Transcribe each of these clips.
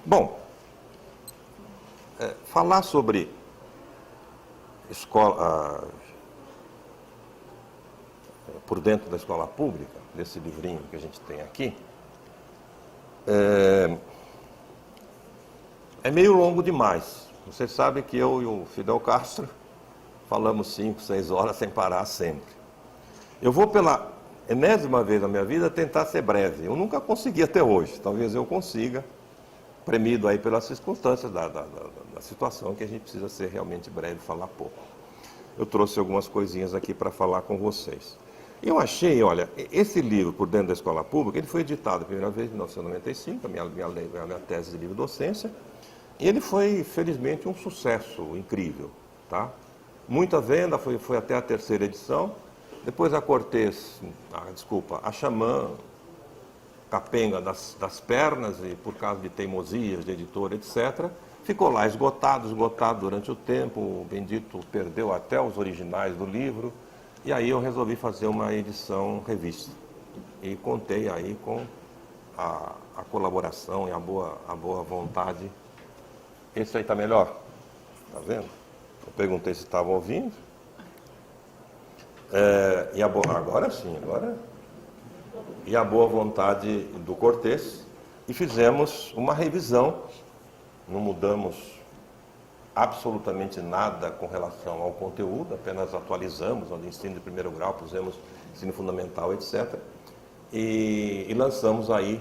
Bom, falar sobre escola, por dentro da escola pública, desse livrinho que a gente tem aqui, é meio longo demais. Vocês sabem que eu e o Fidel Castro falamos 5, 6 horas sem parar sempre. Eu vou pela enésima vez na minha vida tentar ser breve. Eu nunca consegui até hoje. Talvez eu consiga, premido aí pelas circunstâncias da situação, que a gente precisa ser realmente breve, falar pouco. Eu trouxe algumas coisinhas aqui para falar com vocês. Eu achei, olha, esse livro, Por Dentro da Escola Pública, ele foi editado a primeira vez em 1995, a minha tese de livre-docência, e ele foi, felizmente, um sucesso incrível, tá? Muita venda, foi até a terceira edição. Depois a Xamã, capenga das pernas, e por causa de teimosias de editora, etc., ficou lá esgotado durante o tempo. O bendito perdeu até os originais do livro. E aí eu resolvi fazer uma edição revista. E contei aí com a colaboração e a boa vontade. Esse aí está melhor? Está vendo? Eu perguntei se estava ouvindo. Agora sim, agora. E a boa vontade do Cortês. E fizemos uma revisão. Não mudamos absolutamente nada com relação ao conteúdo, apenas atualizamos, onde ensino de primeiro grau, pusemos ensino fundamental, etc. E lançamos aí,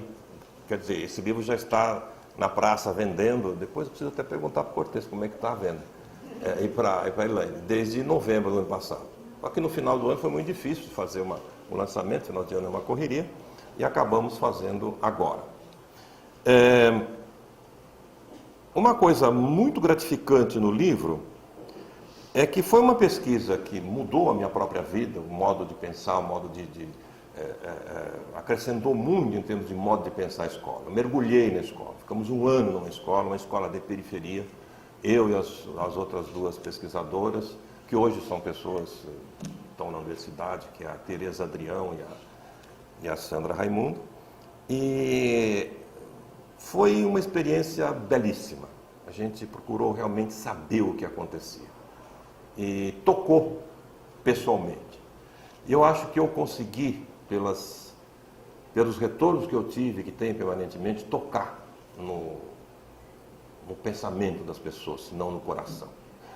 quer dizer, esse livro já está na praça vendendo, depois eu preciso até perguntar para o Cortês como é que está a venda, e para a Elaine, desde novembro do ano passado. Só que no final do ano foi muito difícil fazer o lançamento, final de ano é uma correria, e acabamos fazendo agora. Uma coisa muito gratificante no livro é que foi uma pesquisa que mudou a minha própria vida, o modo de pensar, o modo acrescentou muito em termos de modo de pensar a escola. Eu mergulhei na escola, ficamos um ano numa escola, uma escola de periferia, eu e as outras duas pesquisadoras, que hoje são pessoas que estão na universidade, que é a Tereza Adrião e a Sandra Raimundo, e foi uma experiência belíssima. A gente procurou realmente saber o que acontecia. E tocou pessoalmente. E eu acho que eu consegui, pelos retornos que eu tive, que tenho permanentemente, tocar no pensamento das pessoas, não no coração.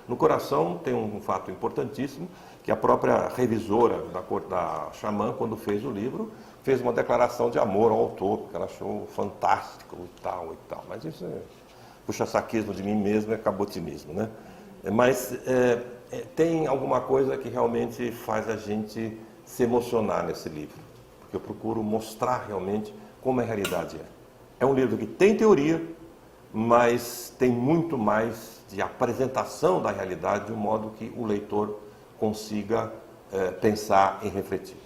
No coração tem um fato importantíssimo, que a própria revisora da Xamã, quando fez o livro, fez uma declaração de amor ao autor, porque ela achou fantástico e tal. Mas isso é puxa-saquismo de mim mesmo, é cabotinismo, né? Mas tem alguma coisa que realmente faz a gente se emocionar nesse livro, porque eu procuro mostrar realmente como a realidade é. É um livro que tem teoria, mas tem muito mais de apresentação da realidade, de um modo que o leitor consiga pensar e refletir.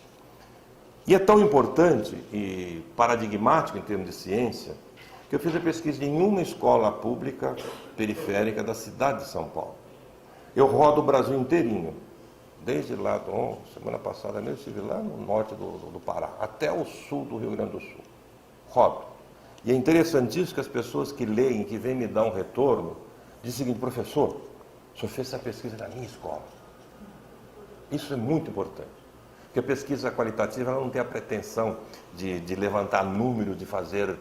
E é tão importante e paradigmático em termos de ciência, que eu fiz a pesquisa em uma escola pública periférica da cidade de São Paulo. Eu rodo o Brasil inteirinho, desde lá, semana passada mesmo, estive lá no norte do Pará, até o sul do Rio Grande do Sul. Rodo. E é interessantíssimo que as pessoas que leem, que vêm me dar um retorno, dizem o seguinte: professor, o senhor fez essa pesquisa na minha escola. Isso é muito importante. Porque a pesquisa qualitativa ela não tem a pretensão de levantar números, de fazer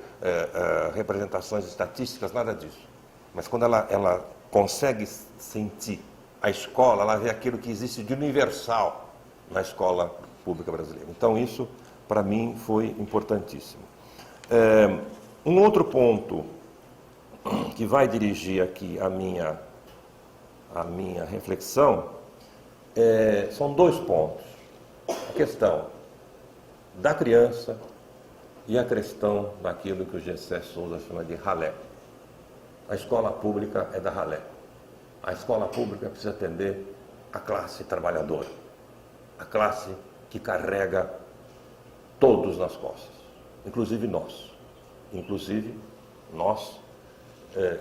representações estatísticas, nada disso. Mas quando ela consegue sentir a escola, ela vê aquilo que existe de universal na escola pública brasileira. Então isso, para mim, foi importantíssimo. Um outro ponto que vai dirigir aqui a minha reflexão são dois pontos. A questão da criança e a questão daquilo que o Gessé Souza chama de ralé. A escola pública é da ralé. A escola pública precisa atender a classe trabalhadora, a classe que carrega todos nas costas, inclusive nós. Inclusive nós,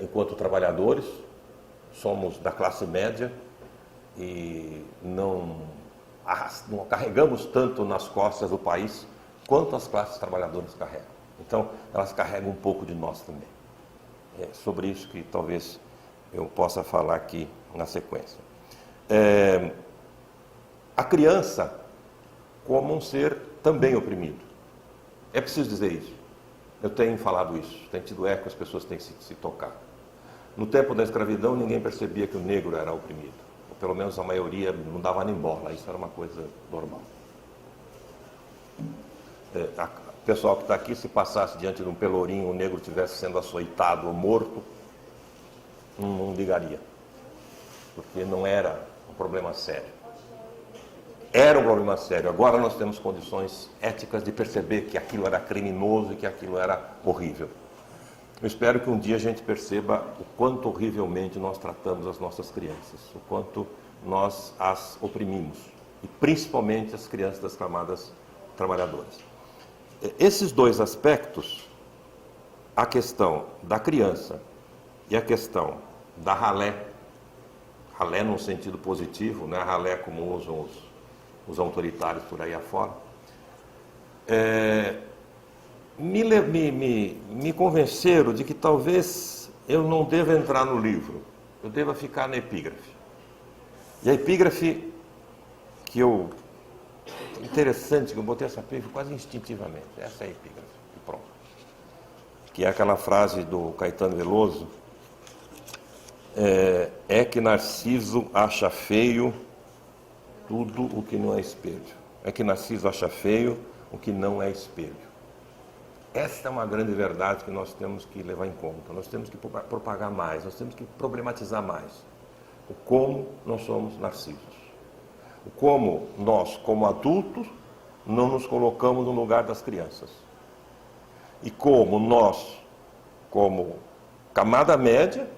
enquanto trabalhadores, somos da classe média e não carregamos tanto nas costas do país quanto as classes trabalhadoras carregam. Então, elas carregam um pouco de nós também. sobre isso que talvez eu possa falar aqui na sequência. A criança como um ser também oprimido. É preciso dizer isso. Eu tenho falado isso, tem tido eco, as pessoas têm se tocar. No tempo da escravidão, ninguém percebia que o negro era oprimido. Ou pelo menos a maioria não dava nem bola, isso era uma coisa normal. O pessoal que está aqui, se passasse diante de um pelourinho, o negro estivesse sendo açoitado ou morto, não ligaria. Porque não era um problema sério. Era um problema sério. Agora nós temos condições éticas de perceber que aquilo era criminoso e que aquilo era horrível. Eu espero que um dia a gente perceba o quanto horrivelmente nós tratamos as nossas crianças, o quanto nós as oprimimos, e principalmente as crianças das camadas trabalhadoras. Esses dois aspectos, a questão da criança e a questão da ralé num sentido positivo, né? Ralé como usam os autoritários por aí afora, me convenceram de que talvez eu não deva entrar no livro, eu deva ficar na epígrafe. E a epígrafe interessante que eu botei essa epígrafe quase instintivamente, essa é a epígrafe, e pronto. Que é aquela frase do Caetano Veloso, é que Narciso acha feio tudo o que não é espelho. É que Narciso acha feio o que não é espelho. Esta é uma grande verdade que nós temos que levar em conta. Nós temos que propagar mais, nós temos que problematizar mais. O como nós somos narcisos. O como nós, como adultos, não nos colocamos no lugar das crianças. E como nós, como camada média,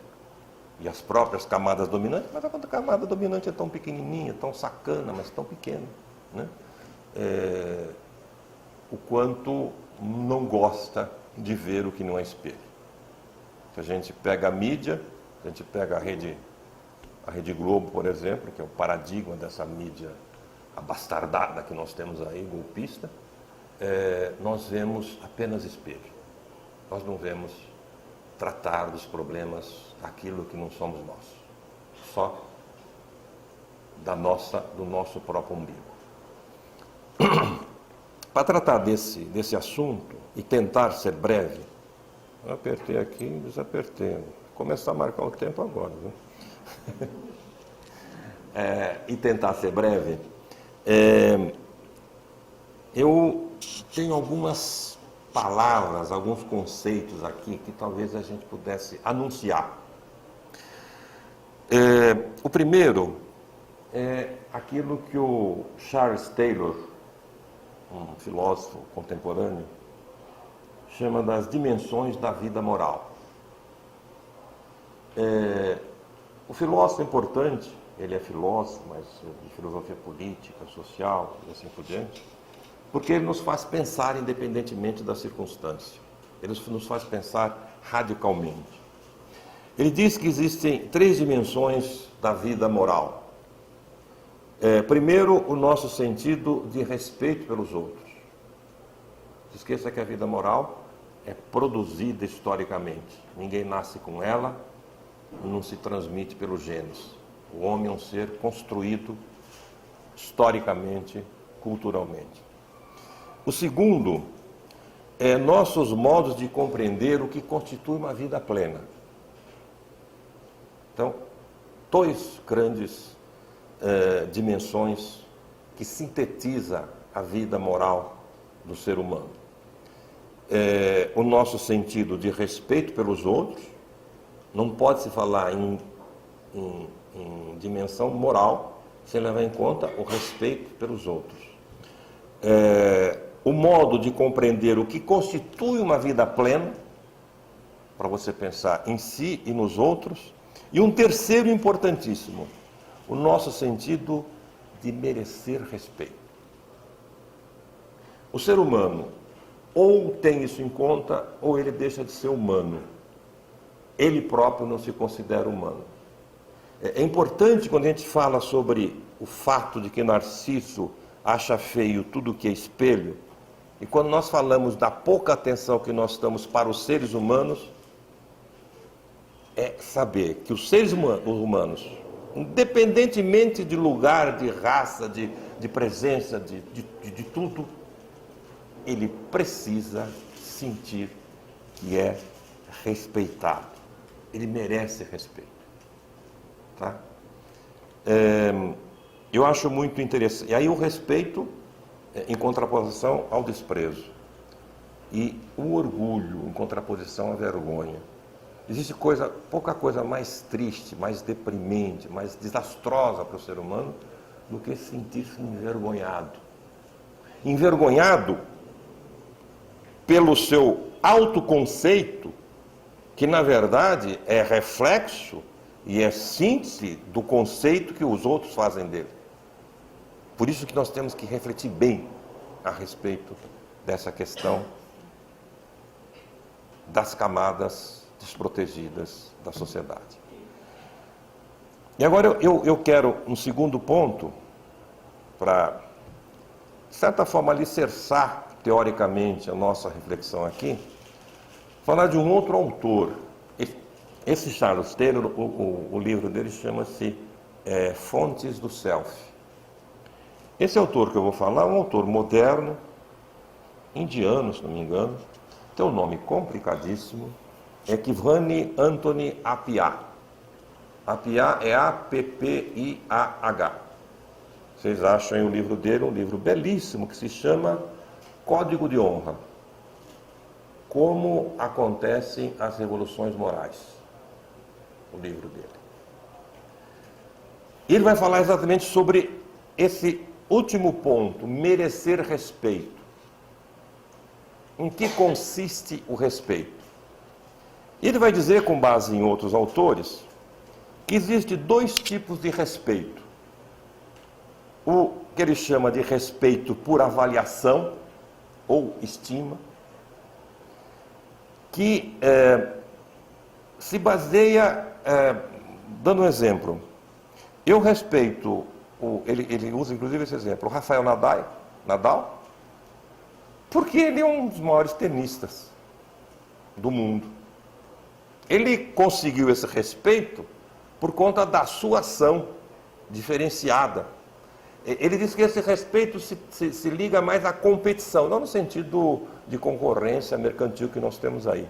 e as próprias camadas dominantes, mas a camada dominante é tão pequenininha, tão sacana, mas tão pequena, né? O quanto não gosta de ver o que não é espelho. Se a gente pega a mídia, a gente pega a Rede Globo, por exemplo, que é o paradigma dessa mídia abastardada que nós temos aí, golpista, nós vemos apenas espelho. Nós não vemos tratar dos problemas aquilo que não somos nós, só do nosso próprio umbigo. Para tratar desse assunto e tentar ser breve, eu apertei aqui e desapertei. Vou começar a marcar o tempo agora, viu? E tentar ser breve, eu tenho algumas palavras, alguns conceitos aqui que talvez a gente pudesse anunciar. O primeiro é aquilo que o Charles Taylor, um filósofo contemporâneo, chama das dimensões da vida moral. O filósofo é importante, ele é filósofo, mas de filosofia política, social e assim por diante, porque ele nos faz pensar independentemente da circunstância. Ele nos faz pensar radicalmente. Ele diz que existem 3 dimensões da vida moral. Primeiro, o nosso sentido de respeito pelos outros. Não se esqueça que a vida moral é produzida historicamente. Ninguém nasce com ela, não se transmite pelos genes. O homem é um ser construído historicamente, culturalmente. O segundo é nossos modos de compreender o que constitui uma vida plena. Então, 2 grandes dimensões que sintetiza a vida moral do ser humano. O nosso sentido de respeito pelos outros, não pode se falar em dimensão moral sem levar em conta o respeito pelos outros. O modo de compreender o que constitui uma vida plena, para você pensar em si e nos outros. E um terceiro importantíssimo, o nosso sentido de merecer respeito. O ser humano ou tem isso em conta, ou ele deixa de ser humano. Ele próprio não se considera humano. É importante quando a gente fala sobre o fato de que Narciso acha feio tudo que é espelho, e quando nós falamos da pouca atenção que nós damos para os seres humanos, é saber que os seres humanos, independentemente de lugar, de raça, de presença, de tudo, ele precisa sentir que é respeitado. Ele merece respeito. Tá? Eu acho muito interessante. E aí o respeito em contraposição ao desprezo. E o orgulho em contraposição à vergonha. Existe pouca coisa mais triste, mais deprimente, mais desastrosa para o ser humano do que sentir-se envergonhado. Envergonhado pelo seu autoconceito, que na verdade é reflexo e é síntese do conceito que os outros fazem dele. Por isso que nós temos que refletir bem a respeito dessa questão das camadas desprotegidas da sociedade. E agora eu quero um segundo ponto para, de certa forma, alicerçar teoricamente a nossa reflexão aqui, falar de um outro autor. Esse Charles Taylor, o livro dele chama-se Fontes do Self. Esse autor que eu vou falar é um autor moderno, indiano, se não me engano, tem um nome complicadíssimo, é Kivani Anthony Appiah. Appiah é A-P-P-I-A-H. Vocês acham aí o livro dele, um livro belíssimo, que se chama Código de Honra. Como acontecem as revoluções morais. O livro dele. Ele vai falar exatamente sobre esse último ponto, merecer respeito. Em que consiste o respeito? Ele vai dizer, com base em outros autores, que existe dois tipos de respeito. O que ele chama de respeito por avaliação ou estima, que se baseia, dando um exemplo, eu respeito, ele usa inclusive esse exemplo, o Rafael Nadal, porque ele é um dos maiores tenistas do mundo. Ele conseguiu esse respeito por conta da sua ação diferenciada. Ele diz que esse respeito se liga mais à competição, não no sentido de concorrência mercantil que nós temos aí.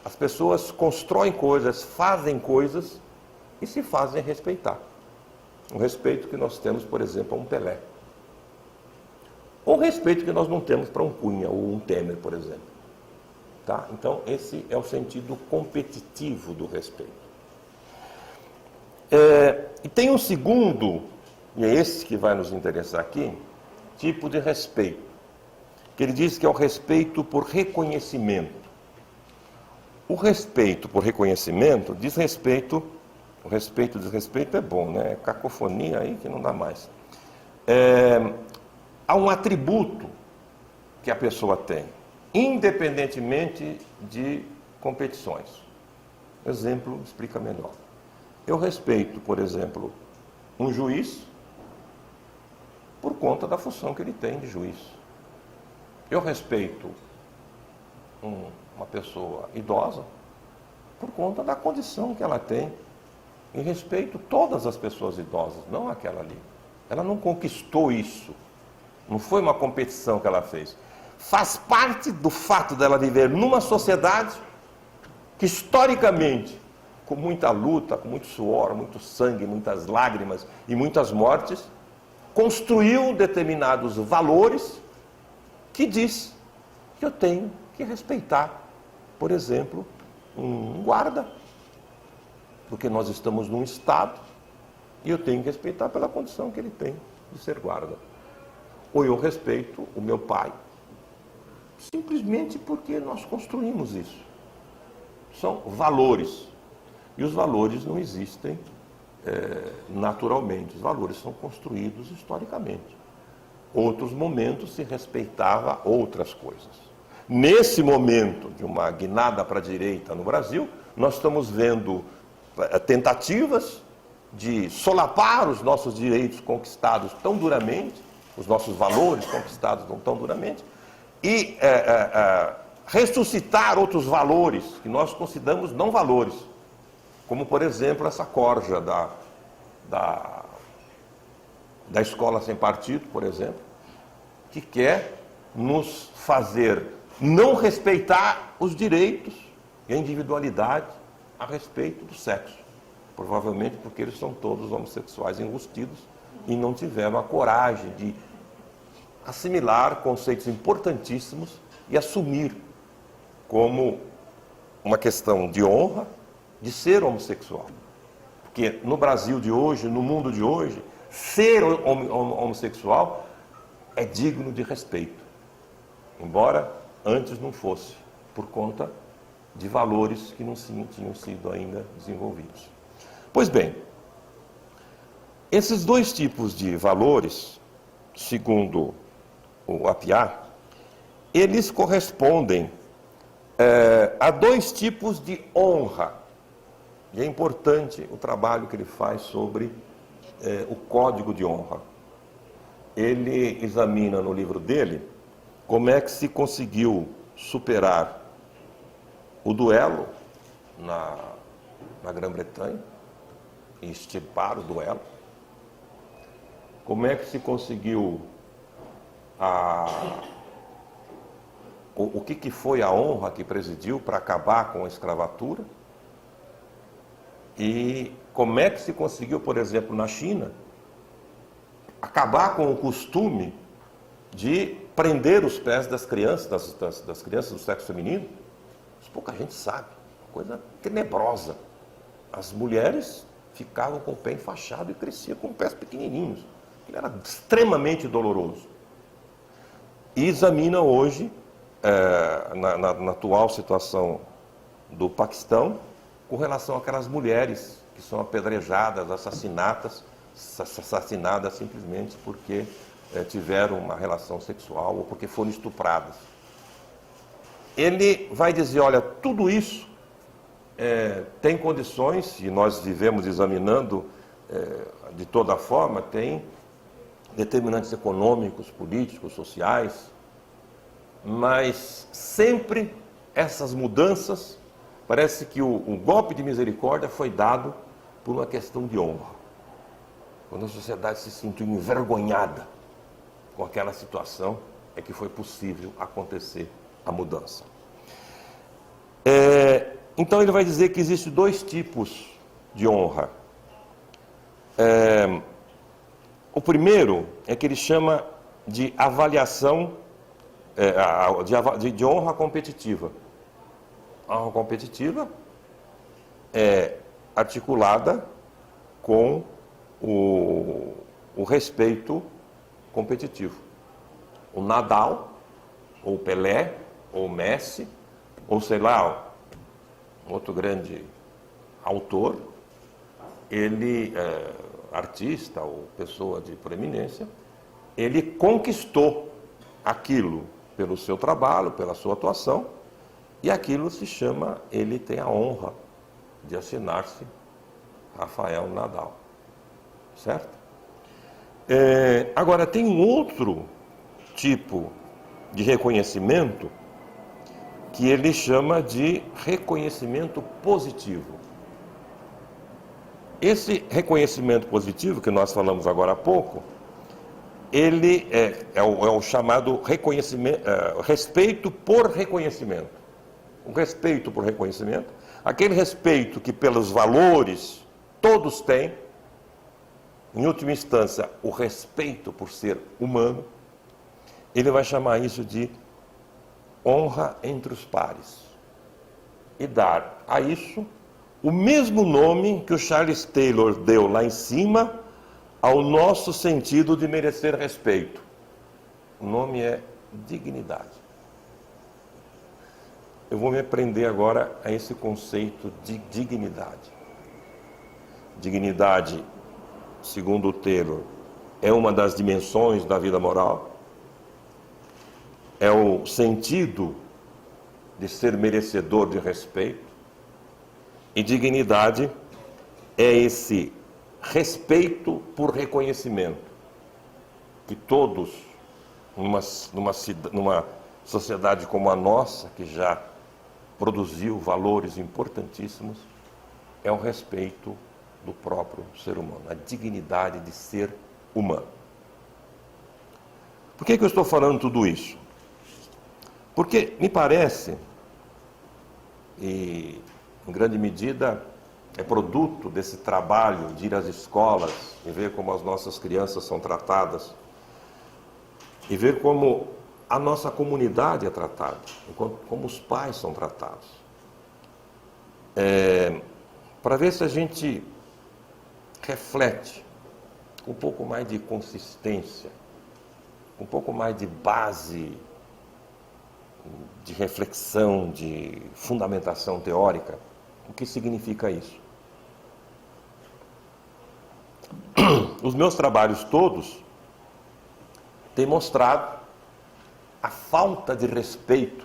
As pessoas constroem coisas, fazem coisas e se fazem respeitar. O respeito que nós temos, por exemplo, a um Pelé. Ou o respeito que nós não temos para um Cunha ou um Temer, por exemplo. Tá? Então, esse é o sentido competitivo do respeito. E tem um segundo, e é esse que vai nos interessar aqui, tipo de respeito, que ele diz que é o respeito por reconhecimento. O respeito por reconhecimento diz respeito, o respeito diz respeito é bom, né? É cacofonia aí que não dá mais. Há um atributo que a pessoa tem, independentemente de competições. Exemplo explica melhor. Eu respeito, por exemplo, um juiz por conta da função que ele tem de juiz. Eu respeito uma pessoa idosa por conta da condição que ela tem. E respeito todas as pessoas idosas, não aquela ali. Ela não conquistou isso. Não foi uma competição que ela fez. Faz parte do fato dela viver numa sociedade que, historicamente, com muita luta, com muito suor, muito sangue, muitas lágrimas e muitas mortes, construiu determinados valores que diz que eu tenho que respeitar, por exemplo, um guarda, porque nós estamos num estado e eu tenho que respeitar pela condição que ele tem de ser guarda. Ou eu respeito o meu pai, simplesmente porque nós construímos isso. São valores. E os valores não existem naturalmente, os valores são construídos historicamente. Outros momentos se respeitava outras coisas. Nesse momento de uma guinada para a direita no Brasil, nós estamos vendo tentativas de solapar os nossos direitos conquistados tão duramente, os nossos valores conquistados tão duramente, e ressuscitar outros valores que nós consideramos não valores. Como, por exemplo, essa corja da escola sem partido, por exemplo, que quer nos fazer não respeitar os direitos e a individualidade a respeito do sexo. Provavelmente porque eles são todos homossexuais enrustidos e não tiveram a coragem de assimilar conceitos importantíssimos e assumir como uma questão de honra de ser homossexual. Porque no Brasil de hoje, no mundo de hoje, ser homossexual é digno de respeito. Embora antes não fosse, por conta de valores que não tinham sido ainda desenvolvidos. Pois bem, esses dois tipos de valores, segundo o Appiah, eles correspondem a dois tipos de honra. E é importante o trabalho que ele faz sobre o código de honra. Ele examina no livro dele como é que se conseguiu superar o duelo na Grã-Bretanha, e extirpar o duelo. Como é que se conseguiu o que foi a honra que presidiu para acabar com a escravatura? E como é que se conseguiu, por exemplo, na China, acabar com o costume de prender os pés das crianças, das crianças do sexo feminino? Isso pouca gente sabe, coisa tenebrosa. As mulheres ficavam com o pé enfaixado e cresciam com pés pequenininhos. Aquilo era extremamente doloroso. E examina hoje, na atual situação do Paquistão, com relação àquelas mulheres que são apedrejadas, assassinadas simplesmente porque tiveram uma relação sexual ou porque foram estupradas. Ele vai dizer, olha, tudo isso tem condições, e nós vivemos examinando de toda forma, tem determinantes econômicos, políticos, sociais, mas sempre essas mudanças, parece que o golpe de misericórdia foi dado por uma questão de honra. Quando a sociedade se sentiu envergonhada com aquela situação, é que foi possível acontecer a mudança. Então ele vai dizer que existem dois tipos de honra. O primeiro é que ele chama de avaliação, de honra competitiva. A honra competitiva é articulada com o respeito competitivo. O Nadal, ou o Pelé, ou o Messi, ou sei lá, outro grande autor, ele, artista ou pessoa de proeminência, ele conquistou aquilo pelo seu trabalho, pela sua atuação, e aquilo se chama, ele tem a honra de assinar-se Rafael Nadal. Certo? Agora, tem um outro tipo de reconhecimento que ele chama de reconhecimento positivo. Esse reconhecimento positivo, que nós falamos agora há pouco, ele é o chamado respeito por reconhecimento. O respeito por reconhecimento, aquele respeito que pelos valores todos têm, em última instância, o respeito por ser humano, ele vai chamar isso de honra entre os pares. E dar a isso o mesmo nome que o Charles Taylor deu lá em cima ao nosso sentido de merecer respeito. O nome é dignidade. Eu vou me prender agora a esse conceito de dignidade. Dignidade, segundo o Taylor, é uma das dimensões da vida moral, é o sentido de ser merecedor de respeito, e dignidade é esse respeito por reconhecimento, que todos, numa sociedade como a nossa, que já produziu valores importantíssimos, é o respeito do próprio ser humano, a dignidade de ser humano. Por que eu estou falando tudo isso? Porque me parece, e em grande medida é produto desse trabalho de ir às escolas e ver como as nossas crianças são tratadas, e ver como a nossa comunidade é tratada, como os pais são tratados. Para ver se a gente reflete com um pouco mais de consistência, um pouco mais de base, de reflexão, de fundamentação teórica, o que significa isso. Os meus trabalhos todos têm mostrado a falta de respeito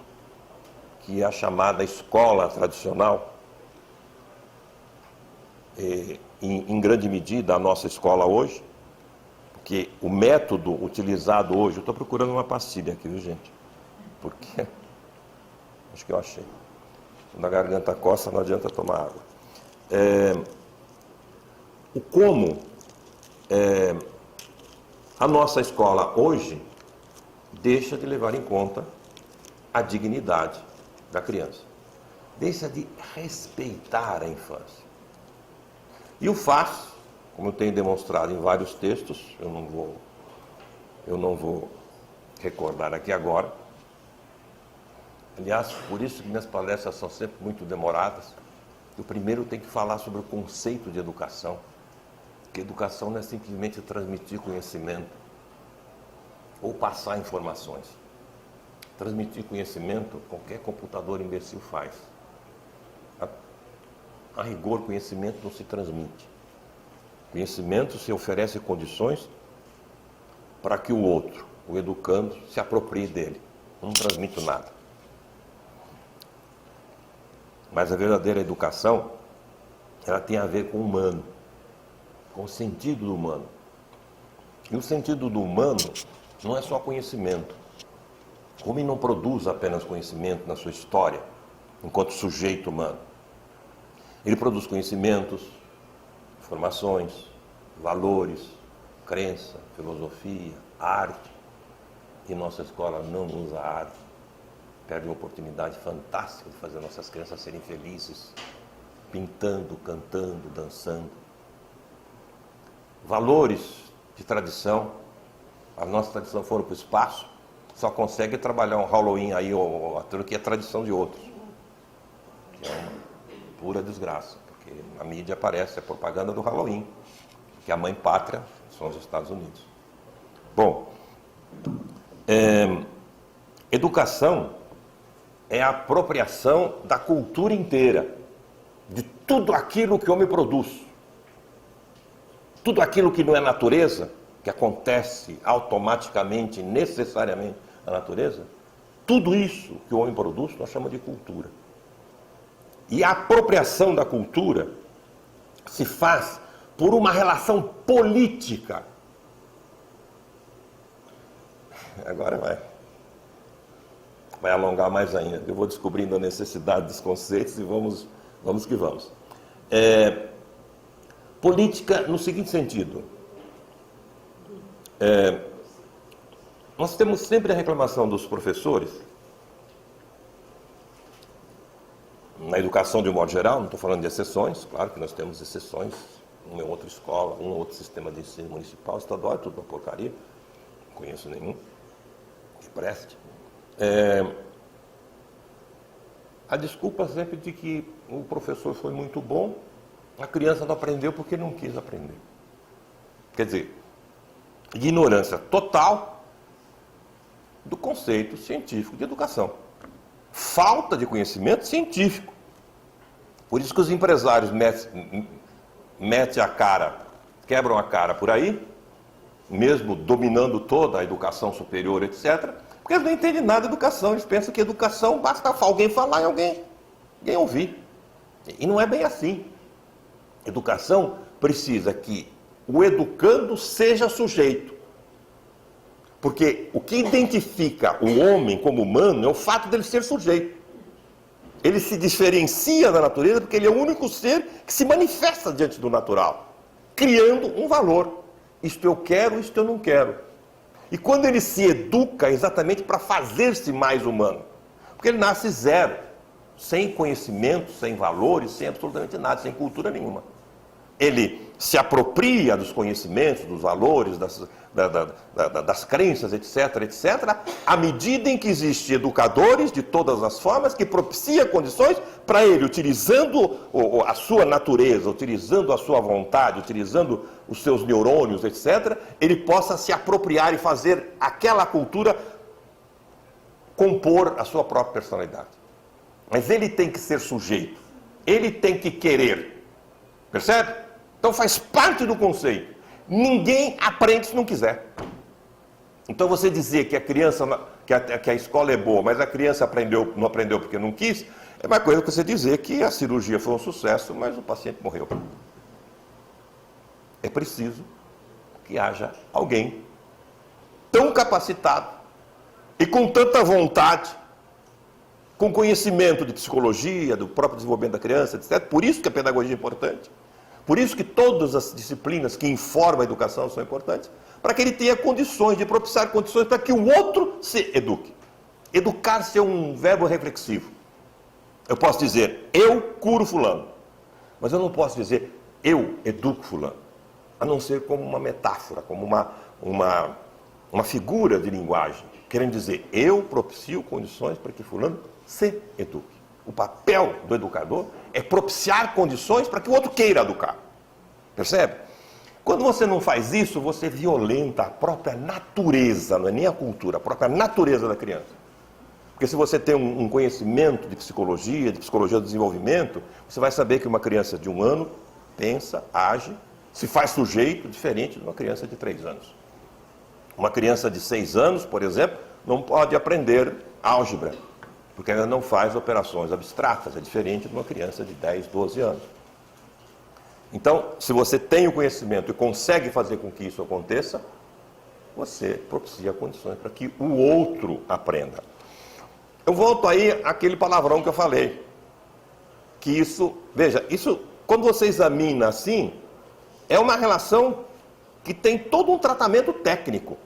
que é a chamada escola tradicional, em grande medida a nossa escola hoje, porque o método utilizado hoje, eu estou procurando uma pastilha aqui, viu, gente? Porque acho que eu achei. Quando a garganta coça, não adianta tomar água. A nossa escola hoje deixa de levar em conta a dignidade da criança. Deixa de respeitar a infância. E o faz, como eu tenho demonstrado em vários textos, eu não vou recordar aqui agora. Aliás, por isso que minhas palestras são sempre muito demoradas. Eu primeiro tenho que falar sobre o conceito de educação. Porque educação não é simplesmente transmitir conhecimento ou passar informações. Transmitir conhecimento, qualquer computador imbecil faz. A rigor, conhecimento não se transmite. Conhecimento se oferece condições para que o outro, o educando, se aproprie dele. Não transmito nada. Mas a verdadeira educação, ela tem a ver com o humano, com o sentido do humano. E o sentido do humano não é só conhecimento. O homem não produz apenas conhecimento na sua história, enquanto sujeito humano. Ele produz conhecimentos, informações, valores, crença, filosofia, arte. E nossa escola não usa a arte. Perde uma oportunidade fantástica de fazer nossas crianças serem felizes, pintando, cantando, dançando. Valores de tradição. A nossa tradição foram para o espaço, só consegue trabalhar um Halloween aí, ou aquilo que é tradição de outros. Que é uma pura desgraça, porque na mídia aparece a propaganda do Halloween, que a mãe pátria são os Estados Unidos. Bom, educação é a apropriação da cultura inteira, de tudo aquilo que o homem produz. Tudo aquilo que não é natureza, que acontece automaticamente, necessariamente na natureza, tudo isso que o homem produz, nós chamamos de cultura. E a apropriação da cultura se faz por uma relação política. Agora vai alongar mais ainda. Eu vou descobrindo a necessidade dos conceitos e vamos que vamos. Política no seguinte sentido. Nós temos sempre a reclamação dos professores, na educação de um modo geral, não estou falando de exceções, claro que nós temos exceções, uma ou outra escola, um ou outro sistema de ensino municipal, estadual, é tudo uma porcaria, não conheço nenhum que preste. A desculpa sempre de que o professor foi muito bom, a criança não aprendeu porque não quis aprender. Quer dizer, ignorância total do conceito científico de educação. Falta de conhecimento científico. Por isso que os empresários metem a cara, quebram a cara por aí, mesmo dominando toda a educação superior, etc., porque eles não entendem nada de educação. Eles pensam que educação basta alguém falar e alguém ouvir. E não é bem assim. Educação precisa que o educando seja sujeito. Porque o que identifica o homem como humano é o fato dele ser sujeito. Ele se diferencia da natureza porque ele é o único ser que se manifesta diante do natural, criando um valor. Isto eu quero, isto eu não quero. E quando ele se educa, é exatamente para fazer-se mais humano. Porque ele nasce zero, sem conhecimento, sem valores, sem absolutamente nada, sem cultura nenhuma. Ele se apropria dos conhecimentos, dos valores, das crenças, etc., etc., à medida em que existem educadores de todas as formas que propiciam condições para ele, utilizando a sua natureza, utilizando a sua vontade, utilizando os seus neurônios, etc., ele possa se apropriar e fazer aquela cultura compor a sua própria personalidade. Mas ele tem que ser sujeito, ele tem que querer, percebe? Então faz parte do conceito. Ninguém aprende se não quiser. Então você dizer que a criança, que a escola é boa, mas a criança não aprendeu porque não quis, é uma coisa que você dizer que a cirurgia foi um sucesso, mas o paciente morreu. É preciso que haja alguém tão capacitado e com tanta vontade, com conhecimento de psicologia, do próprio desenvolvimento da criança, etc. Por isso que a pedagogia é importante. Por isso que todas as disciplinas que informam a educação são importantes, para que ele tenha condições, de propiciar condições para que o outro se eduque. Educar-se é um verbo reflexivo. Eu posso dizer, eu curo fulano, mas eu não posso dizer, eu educo fulano, a não ser como uma metáfora, como uma figura de linguagem, querendo dizer, eu propicio condições para que fulano se eduque. O papel do educador é propiciar condições para que o outro queira educar. Percebe? Quando você não faz isso, você violenta a própria natureza, não é nem a cultura, a própria natureza da criança. Porque se você tem um conhecimento de psicologia do desenvolvimento, você vai saber que uma criança de 1 ano pensa, age, se faz sujeito diferente de uma criança de 3 anos. Uma criança de 6 anos, por exemplo, não pode aprender álgebra, porque ela não faz operações abstratas, é diferente de uma criança de 10, 12 anos. Então, se você tem o conhecimento e consegue fazer com que isso aconteça, você propicia condições para que o outro aprenda. Eu volto aí àquele palavrão que eu falei, que isso, veja, isso, quando você examina assim, é uma relação que tem todo um tratamento técnico,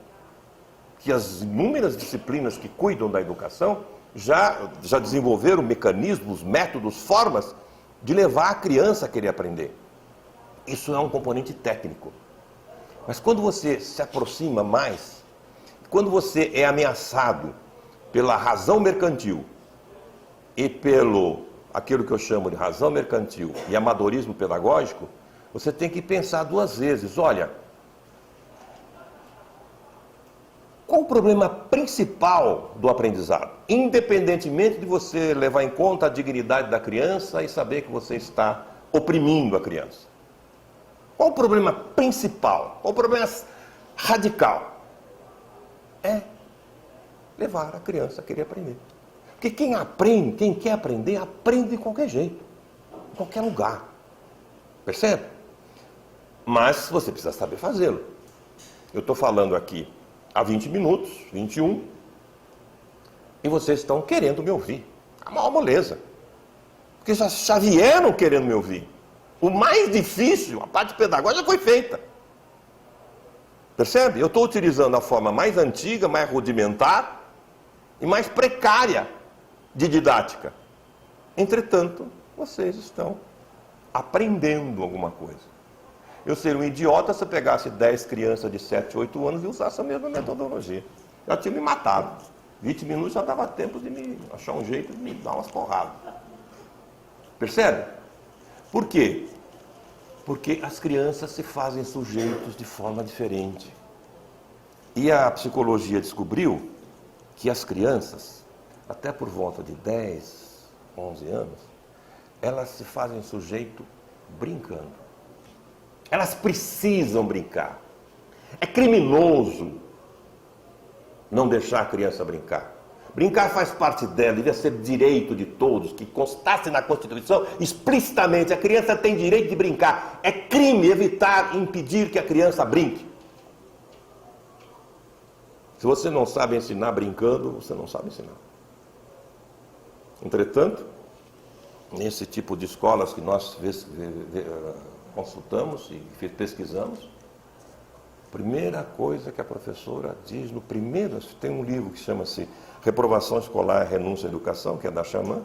que as inúmeras disciplinas que cuidam da educação já desenvolveram mecanismos, métodos, formas de levar a criança a querer aprender. Isso é um componente técnico. Mas quando você se aproxima mais, quando você é ameaçado pela razão mercantil e pelo aquilo que eu chamo de razão mercantil e amadorismo pedagógico, você tem que pensar 2 vezes. Olha, qual o problema principal do aprendizado? Independentemente de você levar em conta a dignidade da criança e saber que você está oprimindo a criança. Qual o problema principal? Qual o problema radical? É levar a criança a querer aprender. Porque quem aprende, quem quer aprender, aprende de qualquer jeito, em qualquer lugar. Percebe? Mas você precisa saber fazê-lo. Eu estou falando aqui há 20 minutos, 21, e vocês estão querendo me ouvir. A maior moleza. Porque já vieram querendo me ouvir. O mais difícil, a parte pedagógica, foi feita. Percebe? Eu estou utilizando a forma mais antiga, mais rudimentar e mais precária de didática. Entretanto, vocês estão aprendendo alguma coisa. Eu seria um idiota se eu pegasse 10 crianças de 7, 8 anos e usasse a mesma metodologia. Já tinha me matado. 20 minutos já dava tempo de me achar um jeito de me dar umas porradas. Percebe? Por quê? Porque as crianças se fazem sujeitos de forma diferente. E a psicologia descobriu que as crianças, até por volta de 10, 11 anos, elas se fazem sujeito brincando. Elas precisam brincar. É criminoso não deixar a criança brincar. Brincar faz parte dela, devia ser direito de todos, que constasse na Constituição explicitamente, a criança tem direito de brincar. É crime evitar, impedir que a criança brinque. Se você não sabe ensinar brincando, você não sabe ensinar. Entretanto, nesse tipo de escolas que nós consultamos e pesquisamos, a primeira coisa que a professora diz no primeiro, tem um livro que chama-se Reprovação Escolar, Renúncia à Educação, que é da Xamã,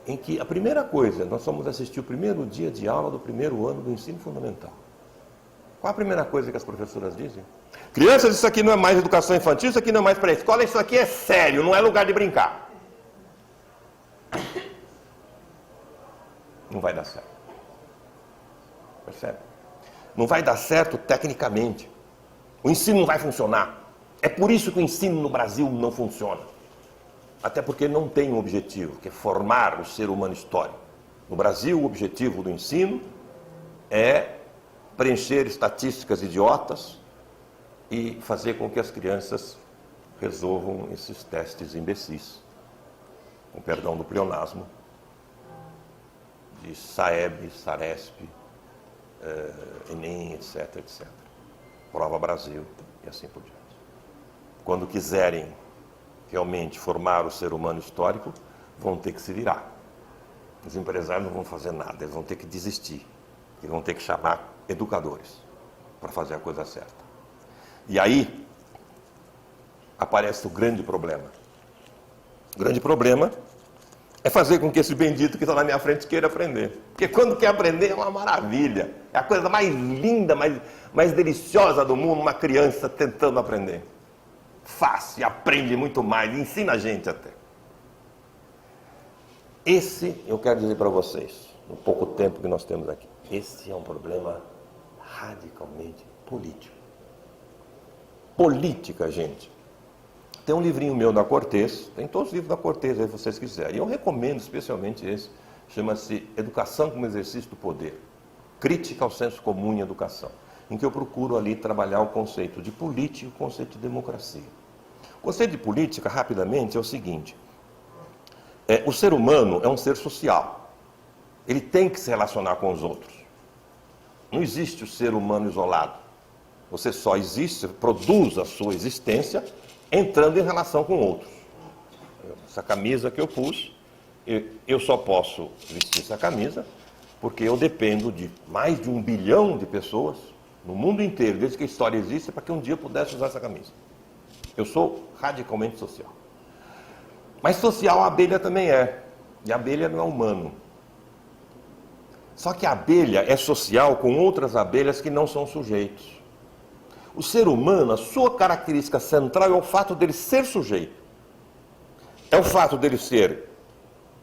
em que a primeira coisa, nós vamos assistir o primeiro dia de aula do primeiro ano do ensino fundamental. Qual a primeira coisa que as professoras dizem? Crianças, isso aqui não é mais educação infantil, isso aqui não é mais pré-escola, isso aqui é sério, não é lugar de brincar. Não vai dar certo. Percebe? Não vai dar certo tecnicamente. O ensino não vai funcionar. É por isso que o ensino no Brasil não funciona. Até porque não tem um objetivo, que é formar o ser humano histórico. No Brasil, o objetivo do ensino é preencher estatísticas idiotas e fazer com que as crianças resolvam esses testes imbecis. Com perdão do pleonasmo, de SAEB, SARESP, Enem, etc, etc. Prova Brasil e assim por diante. Quando quiserem realmente formar o ser humano histórico, vão ter que se virar. Os empresários não vão fazer nada, eles vão ter que desistir. Eles vão ter que chamar educadores para fazer a coisa certa. E aí aparece o grande problema. O grande problema é fazer com que esse bendito que está na minha frente queira aprender. Porque quando quer aprender é uma maravilha. É a coisa mais linda, mais deliciosa do mundo, uma criança tentando aprender. Fácil, aprende muito mais, ensina a gente até. Esse, eu quero dizer para vocês, no pouco tempo que nós temos aqui, esse é um problema radicalmente político. Política, gente. Tem um livrinho meu da Cortez, tem todos os livros da Cortez aí, se vocês quiserem. E eu recomendo especialmente esse, chama-se Educação como Exercício do Poder. Crítica ao senso comum em educação. Em que eu procuro ali trabalhar o conceito de política e o conceito de democracia. O conceito de política, rapidamente, é o seguinte. O ser humano é um ser social. Ele tem que se relacionar com os outros. Não existe o ser humano isolado. Você só existe, produz a sua existência entrando em relação com outros. Essa camisa que eu pus, eu só posso vestir essa camisa porque eu dependo de mais de 1 bilhão de pessoas no mundo inteiro, desde que a história existe, para que um dia eu pudesse usar essa camisa. Eu sou radicalmente social. Mas social a abelha também é. E a abelha não é humano. Só que a abelha é social com outras abelhas que não são sujeitos. O ser humano, a sua característica central é o fato dele ser sujeito. É o fato dele ser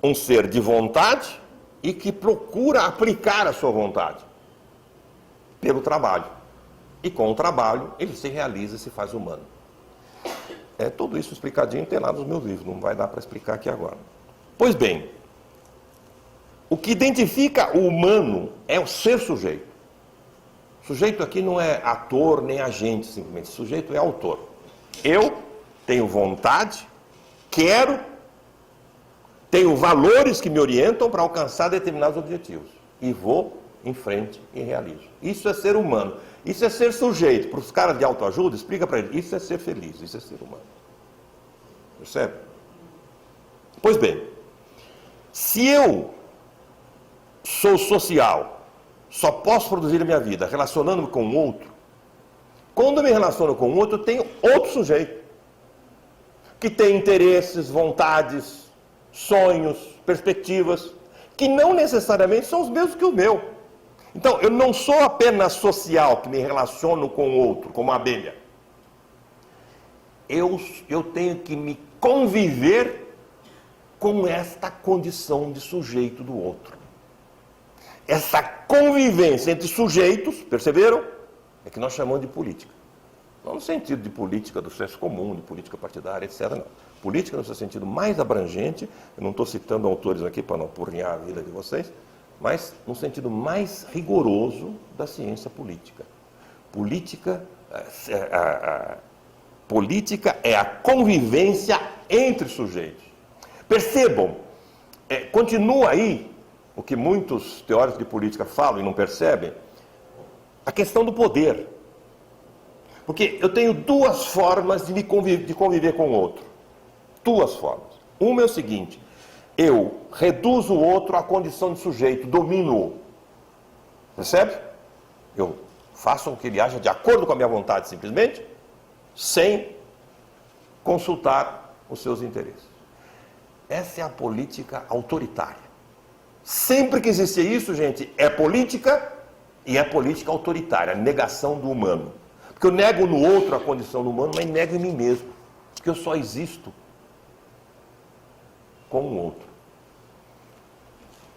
um ser de vontade e que procura aplicar a sua vontade pelo trabalho. E com o trabalho, ele se realiza e se faz humano. Tudo isso explicadinho tem lá nos meus livros, não vai dar para explicar aqui agora. Pois bem, o que identifica o humano é o ser sujeito. Sujeito aqui não é ator nem agente, simplesmente. Sujeito é autor. Eu tenho vontade, quero, tenho valores que me orientam para alcançar determinados objetivos. E vou em frente e realizo. Isso é ser humano. Isso é ser sujeito. Para os caras de autoajuda, explica para eles. Isso é ser feliz, isso é ser humano. Percebe? Pois bem, se eu sou social, só posso produzir a minha vida relacionando-me com o outro, quando eu me relaciono com o outro, eu tenho outro sujeito, que tem interesses, vontades, sonhos, perspectivas, que não necessariamente são os mesmos que o meu. Então, eu não sou apenas social, que me relaciono com o outro, como a abelha. Eu tenho que me conviver com esta condição de sujeito do outro. Essa convivência entre sujeitos, perceberam? É que nós chamamos de política. Não no sentido de política do senso comum, de política partidária, etc. Não. Política no seu sentido mais abrangente, eu não estou citando autores aqui para não apurrinhar a vida de vocês, mas no sentido mais rigoroso da ciência política. Política é a convivência entre sujeitos. Percebam, continua aí o que muitos teóricos de política falam e não percebem, a questão do poder. Porque eu tenho duas formas de conviver com o outro. Duas formas. Uma é o seguinte, eu reduzo o outro à condição de sujeito, domino-o. Percebe? Eu faço com que ele haja de acordo com a minha vontade, simplesmente, sem consultar os seus interesses. Essa é a política autoritária. Sempre que existir isso, gente, é política e é política autoritária, negação do humano. Porque eu nego no outro a condição do humano, mas nego em mim mesmo. Porque eu só existo com o outro.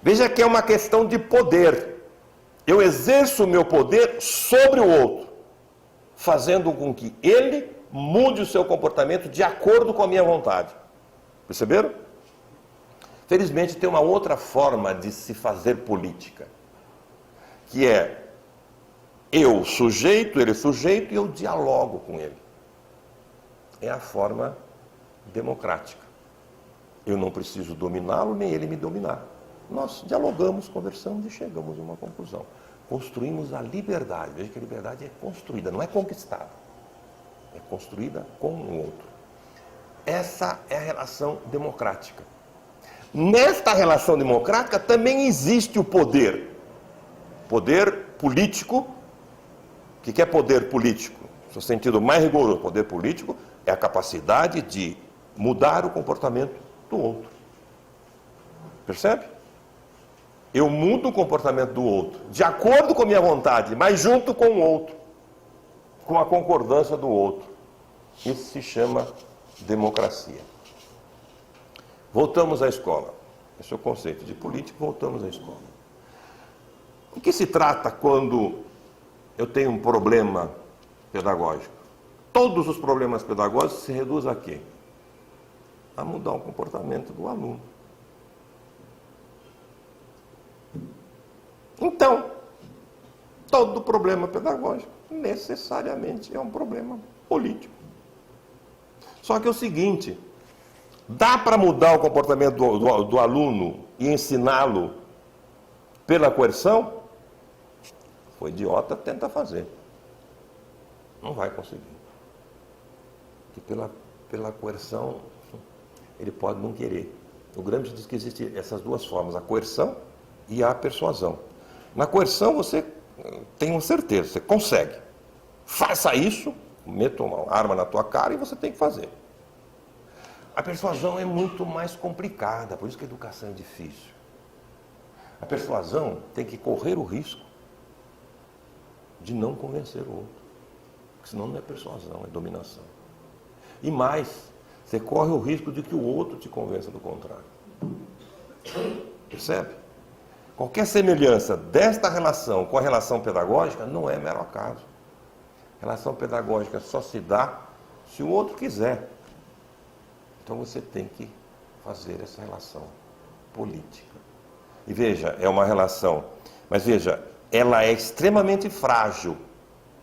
Veja que é uma questão de poder. Eu exerço o meu poder sobre o outro, fazendo com que ele mude o seu comportamento de acordo com a minha vontade. Perceberam? Felizmente tem uma outra forma de se fazer política, que é eu sujeito, ele sujeito e eu dialogo com ele. É a forma democrática. Eu não preciso dominá-lo, nem ele me dominar. Nós dialogamos, conversamos e chegamos a uma conclusão. Construímos a liberdade. Veja que a liberdade é construída, não é conquistada. É construída com o outro. Essa é a relação democrática. Nesta relação democrática também existe o poder. Poder político. O que é poder político? No seu sentido mais rigoroso, poder político é a capacidade de mudar o comportamento do outro. Percebe? Eu mudo o comportamento do outro, de acordo com a minha vontade, mas junto com o outro, com a concordância do outro. Isso se chama democracia. Voltamos à escola. Esse é o conceito de política, voltamos à escola. O que se trata quando eu tenho um problema pedagógico? Todos os problemas pedagógicos se reduzem a quê? A mudar o comportamento do aluno. Então, todo problema pedagógico necessariamente é um problema político. Só que é o seguinte, dá para mudar o comportamento do aluno e ensiná-lo pela coerção? O idiota tenta fazer. Não vai conseguir. Porque pela coerção, ele pode não querer. O Gramsci diz que existem essas duas formas, a coerção e a persuasão. Na coerção você tem uma certeza, você consegue. Faça isso, meta uma arma na tua cara e você tem que fazer. A persuasão é muito mais complicada, por isso que a educação é difícil. A persuasão tem que correr o risco de não convencer o outro. Porque senão não é persuasão, é dominação. E mais, você corre o risco de que o outro te convença do contrário. Percebe? Qualquer semelhança desta relação com a relação pedagógica não é mero acaso. A relação pedagógica só se dá se o outro quiser. Então você tem que fazer essa relação política. E veja, é uma relação, mas veja, ela é extremamente frágil,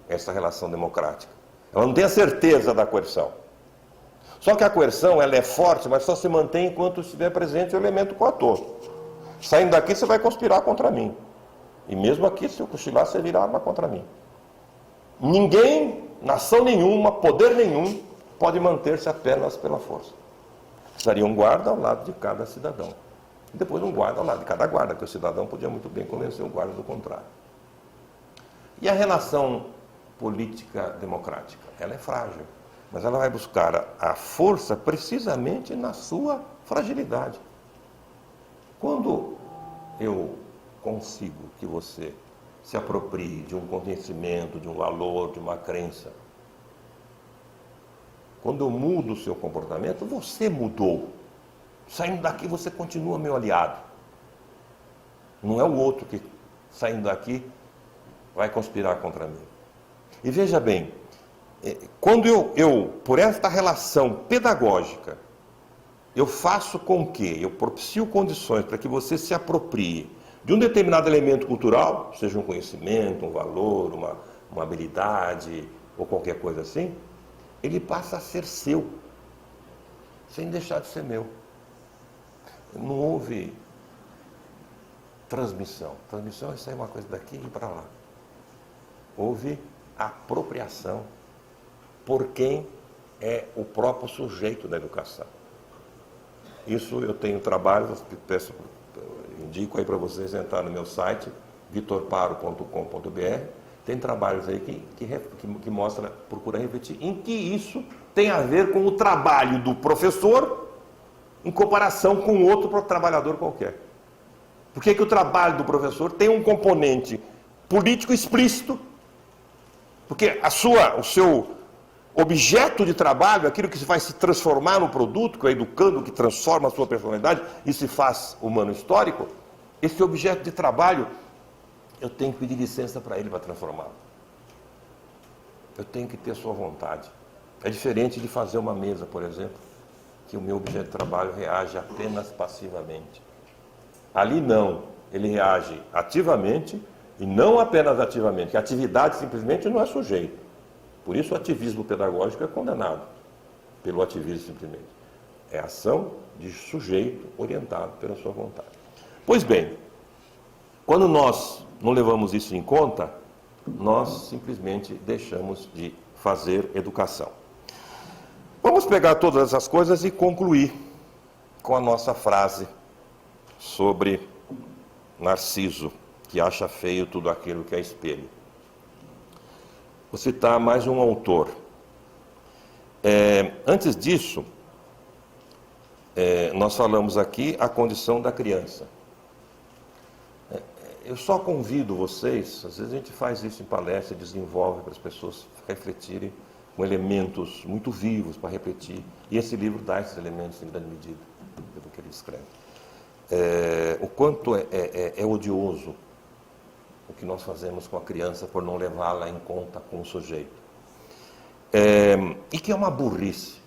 essa relação democrática. Ela não tem a certeza da coerção. Só que a coerção, ela é forte, mas só se mantém enquanto estiver presente o elemento coator. Saindo daqui, você vai conspirar contra mim. E mesmo aqui, se eu cochilar, você vira arma contra mim. Ninguém, nação nenhuma, poder nenhum, pode manter-se apenas pela força. Precisaria um guarda ao lado de cada cidadão. E depois um guarda ao lado de cada guarda, que o cidadão podia muito bem convencer o guarda do contrário. E a relação política democrática? Ela é frágil, mas ela vai buscar a força precisamente na sua fragilidade. Quando eu consigo que você se aproprie de um conhecimento, de um valor, de uma crença, quando eu mudo o seu comportamento, você mudou. Saindo daqui, você continua meu aliado. Não é o outro que, saindo daqui, vai conspirar contra mim. E veja bem, quando eu por esta relação pedagógica, eu faço com que eu propicio condições para que você se aproprie de um determinado elemento cultural, seja um conhecimento, um valor, uma habilidade ou qualquer coisa assim, ele passa a ser seu, sem deixar de ser meu. Não houve transmissão. Transmissão é sair uma coisa daqui e para lá. Houve apropriação por quem é o próprio sujeito da educação. Isso eu tenho trabalhos, indico aí para vocês entrar no meu site, vitorparo.com.br. Tem trabalhos aí que mostra, procura refletir em que isso tem a ver com o trabalho do professor em comparação com outro trabalhador qualquer. Por que o trabalho do professor tem um componente político explícito? Porque o seu objeto de trabalho, aquilo que vai se transformar no produto, que é educando, que transforma a sua personalidade e se faz humano histórico, esse objeto de trabalho, eu tenho que pedir licença para ele para transformá-lo. Eu tenho que ter sua vontade. É diferente de fazer uma mesa, por exemplo, que o meu objeto de trabalho reage apenas passivamente. Ali não, ele reage ativamente e não apenas ativamente, porque a atividade simplesmente não é sujeito. Por isso o ativismo pedagógico é condenado pelo ativismo simplesmente. É ação de sujeito orientado pela sua vontade. Pois bem, quando nós não levamos isso em conta, nós simplesmente deixamos de fazer educação. Vamos pegar todas essas coisas e concluir com a nossa frase sobre Narciso, que acha feio tudo aquilo que é espelho. Vou citar mais um autor. Antes disso, nós falamos aqui a condição da criança. Eu só convido vocês, às vezes a gente faz isso em palestra, desenvolve para as pessoas refletirem com elementos muito vivos para refletir. E esse livro dá esses elementos em grande medida, pelo que ele escreve. O quanto é odioso o que nós fazemos com a criança por não levá-la em conta com o sujeito. E que é uma burrice.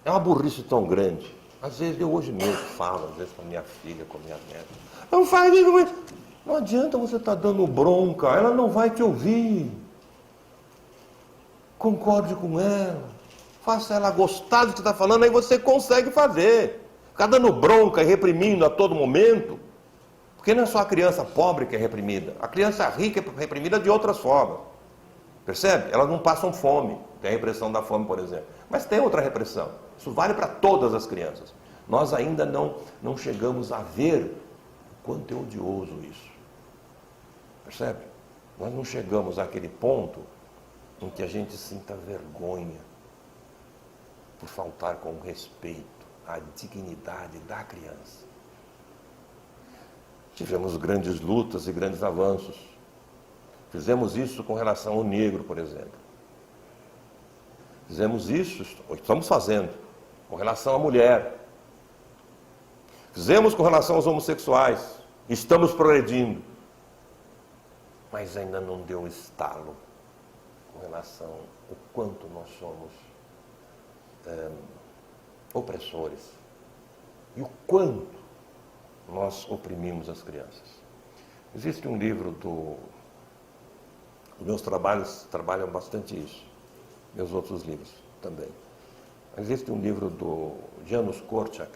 É uma burrice tão grande. Às vezes, eu hoje mesmo falo, às vezes com a minha filha, com a minha neta. Não faz isso, mas não adianta você estar dando bronca, ela não vai te ouvir. Concorde com ela. Faça ela gostar do que está falando, aí você consegue fazer. Ficar dando bronca e reprimindo a todo momento, porque não é só a criança pobre que é reprimida, a criança rica é reprimida de outras formas. Percebe? Elas não passam fome, tem a repressão da fome, por exemplo. Mas tem outra repressão. Isso vale para todas as crianças. Nós ainda não chegamos a ver o quanto é odioso isso. Percebe? Nós não chegamos àquele ponto em que a gente sinta vergonha por faltar com respeito à dignidade da criança. Tivemos grandes lutas e grandes avanços. Fizemos isso com relação ao negro, por exemplo. Fizemos isso, estamos fazendo, com relação à mulher. Fizemos com relação aos homossexuais. Estamos progredindo. Mas ainda não deu estalo com relação ao quanto nós somos opressores e o quanto nós oprimimos as crianças. Existe um livro os meus trabalhos trabalham bastante isso, meus outros livros também. Existe um livro do Janusz Korczak,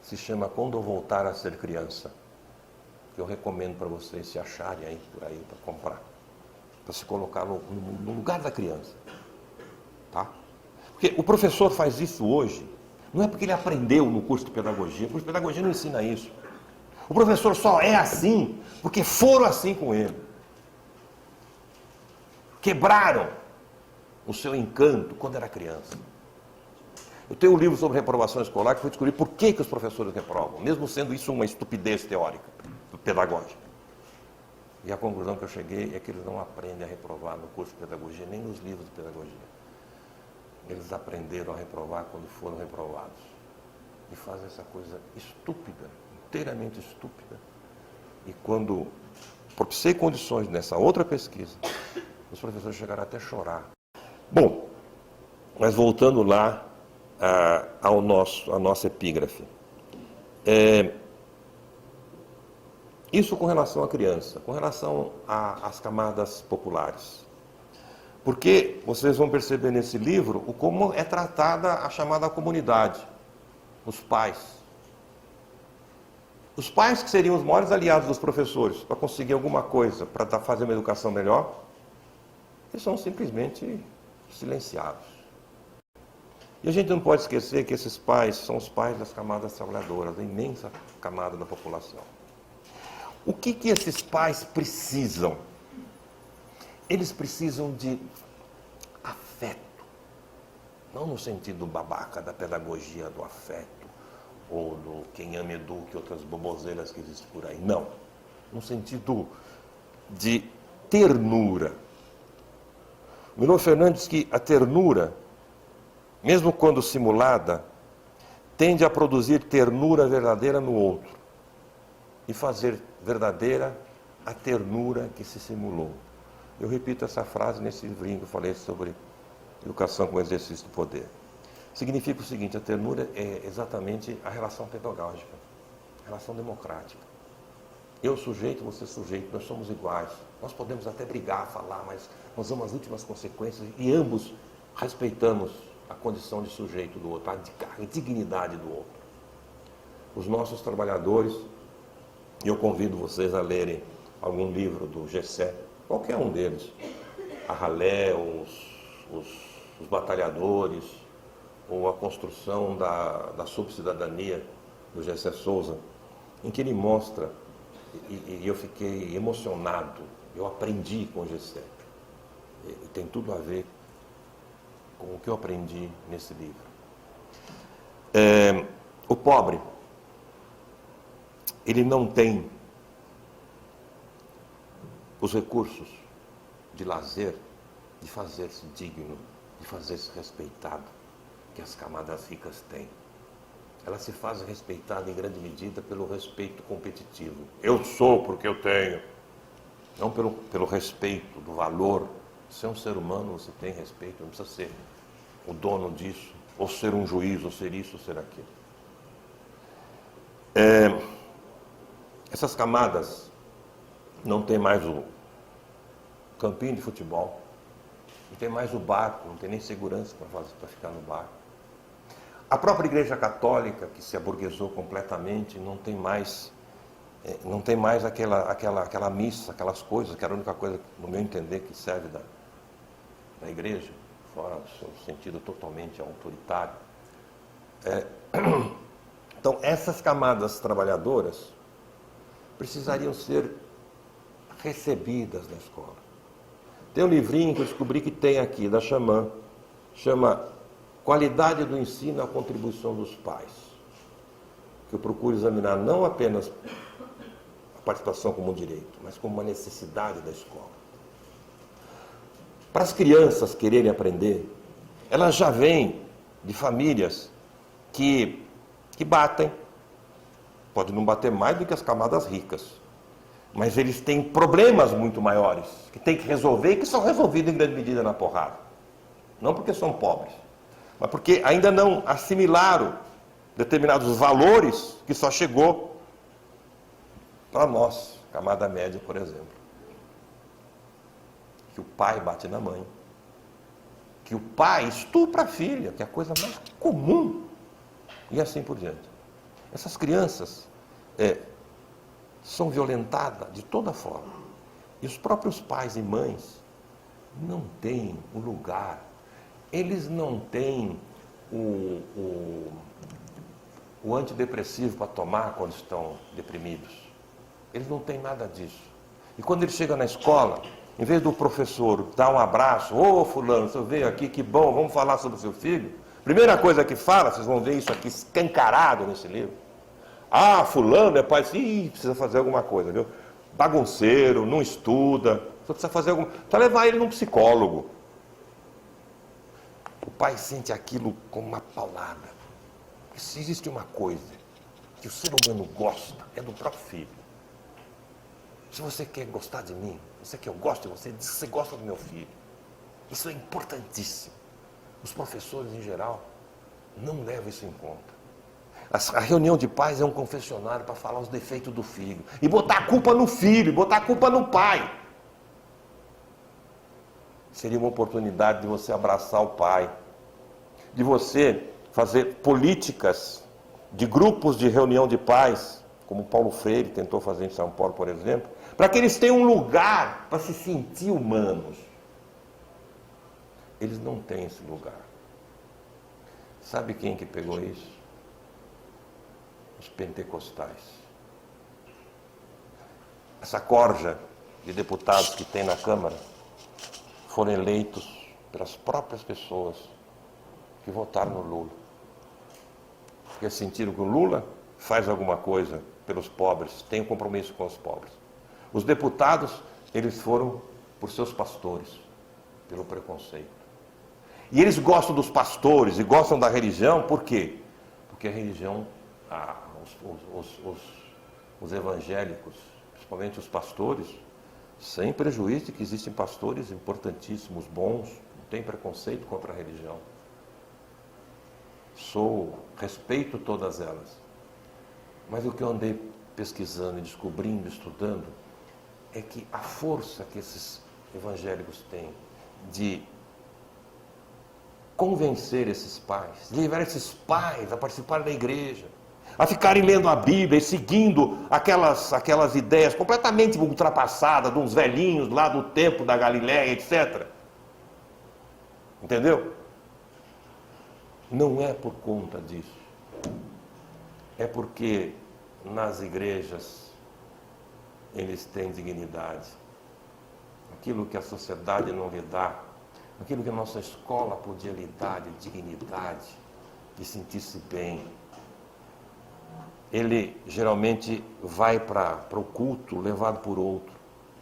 que se chama Quando Eu Voltar a Ser Criança, que eu recomendo para vocês se acharem aí por aí para comprar, para se colocar no lugar da criança, tá? Porque o professor faz isso hoje, não é porque ele aprendeu no curso de pedagogia, o curso de pedagogia não ensina isso. O professor só é assim porque foram assim com ele. Quebraram o seu encanto quando era criança. Eu tenho um livro sobre reprovação escolar que foi descobrir por que os professores reprovam, mesmo sendo isso uma estupidez teórica, pedagógica. E a conclusão que eu cheguei é que eles não aprendem a reprovar no curso de pedagogia, nem nos livros de pedagogia. Eles aprenderam a reprovar quando foram reprovados. E fazem essa coisa estúpida, inteiramente estúpida. E quando propiciei condições nessa outra pesquisa, os professores chegaram até a chorar. Bom, mas voltando lá à nossa epígrafe. Isso com relação à criança, com relação às camadas populares. Porque vocês vão perceber nesse livro como é tratada a chamada comunidade, os pais. Os pais que seriam os maiores aliados dos professores para conseguir alguma coisa, para fazer uma educação melhor, eles são simplesmente silenciados. E a gente não pode esquecer que esses pais são os pais das camadas trabalhadoras, da imensa camada da população. O que esses pais precisam? Eles precisam de afeto. Não no sentido babaca da pedagogia do afeto, ou do quem ama eduque, outras boboseiras que existem por aí. Não. No sentido de ternura. Milor Fernandes diz que a ternura, mesmo quando simulada, tende a produzir ternura verdadeira no outro e fazer verdadeira a ternura que se simulou. Eu repito essa frase nesse livrinho que eu falei sobre educação como exercício do poder. Significa o seguinte: a ternura é exatamente a relação pedagógica, a relação democrática. Eu sujeito, você sujeito, nós somos iguais. Nós podemos até brigar, falar, mas nós vamos às últimas consequências e ambos respeitamos a condição de sujeito do outro, a dignidade do outro. Os nossos trabalhadores, e eu convido vocês a lerem algum livro do Gessé, qualquer um deles, a Ralé, os batalhadores, ou a construção da subcidadania do Gessé Souza, em que ele mostra, e eu fiquei emocionado, eu aprendi com o Gessé, e tem tudo a ver com o que eu aprendi nesse livro. O pobre, ele não tem os recursos de lazer, de fazer-se digno, de fazer-se respeitado, que as camadas ricas têm. Ela se faz respeitada em grande medida pelo respeito competitivo. Eu sou porque eu tenho. Não pelo respeito do valor. Você é um ser humano, você tem respeito, não precisa ser o dono disso, ou ser um juiz, ou ser isso, ou ser aquilo. Essas camadas não tem mais o campinho de futebol, não tem mais o barco, não tem nem segurança para ficar no barco. A própria Igreja Católica, que se aburguesou completamente, não tem mais aquela missa, aquelas coisas, que era a única coisa, no meu entender, que serve da Igreja, fora do seu sentido totalmente autoritário. Então, essas camadas trabalhadoras precisariam ser recebidas na escola. Tem um livrinho que eu descobri que tem aqui, da Xamã, chama Qualidade do Ensino e a Contribuição dos Pais, que eu procuro examinar não apenas a participação como um direito, mas como uma necessidade da escola. Para as crianças quererem aprender, elas já vêm de famílias que batem, pode não bater mais do que as camadas ricas, mas eles têm problemas muito maiores, que têm que resolver e que são resolvidos em grande medida na porrada. Não porque são pobres, mas porque ainda não assimilaram determinados valores que só chegou para nós, camada média, por exemplo. Que o pai bate na mãe, que o pai estupra a filha, que é a coisa mais comum, e assim por diante. Essas crianças são violentadas de toda forma. E os próprios pais e mães não têm o lugar, eles não têm o antidepressivo para tomar quando estão deprimidos. Eles não têm nada disso. E quando ele chega na escola, em vez do professor dar um abraço, ô fulano, você veio aqui, que bom, vamos falar sobre o seu filho. Primeira coisa que fala, vocês vão ver isso aqui escancarado nesse livro. Ah, fulano é pai, precisa fazer alguma coisa, viu? Bagunceiro, não estuda, só precisa fazer alguma coisa. Precisa levar ele num psicólogo. O pai sente aquilo como uma paulada. Se existe uma coisa que o ser humano gosta, é do próprio filho. Se você quer gostar de mim, você quer que eu goste de você, diz que você gosta do meu filho. Isso é importantíssimo. Os professores, em geral, não levam isso em conta. A reunião de pais é um confessionário para falar os defeitos do filho. E botar a culpa no filho, botar a culpa no pai. Seria uma oportunidade de você abraçar o pai. De você fazer políticas de grupos de reunião de pais, como Paulo Freire tentou fazer em São Paulo, por exemplo, para que eles tenham um lugar para se sentir humanos. Eles não têm esse lugar. Sabe quem que pegou isso? Os pentecostais. Essa corja de deputados que tem na Câmara foram eleitos pelas próprias pessoas que votaram no Lula. Porque sentiram que o Lula faz alguma coisa pelos pobres, tem um compromisso com os pobres. Os deputados, eles foram por seus pastores, pelo preconceito. E eles gostam dos pastores e gostam da religião, por quê? Porque a religião, os evangélicos, principalmente os pastores, sem prejuízo de que existem pastores importantíssimos, bons, não tem preconceito contra a religião. Respeito todas elas. Mas o que eu andei pesquisando, descobrindo, estudando, é que a força que esses evangélicos têm de convencer esses pais, de levar esses pais a participarem da igreja, a ficarem lendo a Bíblia e seguindo aquelas ideias completamente ultrapassadas de uns velhinhos lá do tempo da Galiléia, etc. Entendeu? Não é por conta disso. É porque nas igrejas eles têm dignidade. Aquilo que a sociedade não lhe dá, aquilo que a nossa escola podia lhe dar de dignidade, de sentir-se bem. Ele geralmente vai para o culto levado por outro.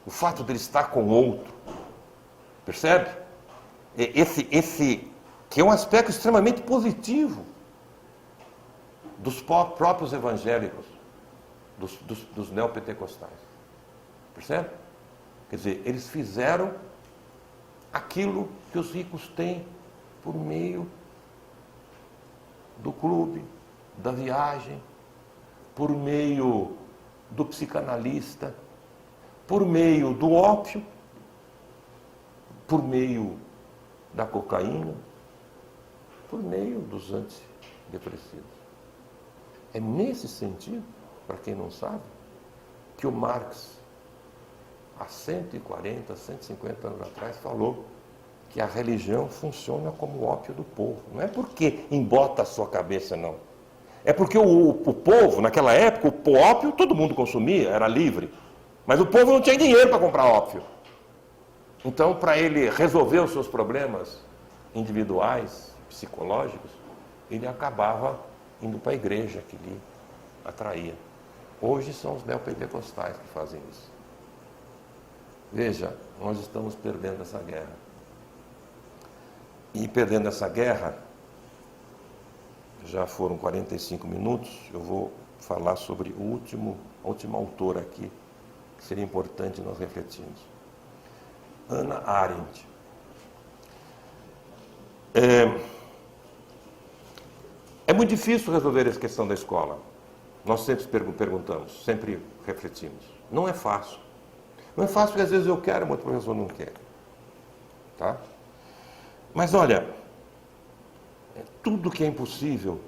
O fato de ele estar com outro, percebe? Esse que é um aspecto extremamente positivo dos próprios evangélicos, dos neopentecostais. Percebe? Quer dizer, eles fizeram aquilo que os ricos têm por meio do clube, da viagem, por meio do psicanalista, por meio do ópio, por meio da cocaína, por meio dos antidepressivos. É nesse sentido, para quem não sabe, que o Marx, há 140, 150 anos atrás, falou que a religião funciona como ópio do povo. Não é porque embota a sua cabeça, não. É porque o povo, naquela época, o ópio todo mundo consumia, era livre. Mas o povo não tinha dinheiro para comprar ópio. Então, para ele resolver os seus problemas individuais, psicológicos, ele acabava indo para a igreja que lhe atraía. Hoje são os neopentecostais que fazem isso. Veja, nós estamos perdendo essa guerra. E perdendo essa guerra, já foram 45 minutos, eu vou falar sobre a última autora aqui, que seria importante nós refletirmos. Hannah Arendt. É muito difícil resolver essa questão da escola. Nós sempre perguntamos, sempre refletimos. Não é fácil. Não é fácil porque às vezes eu quero, mas o professor não quer. Tá? Mas olha, tudo que é impossível,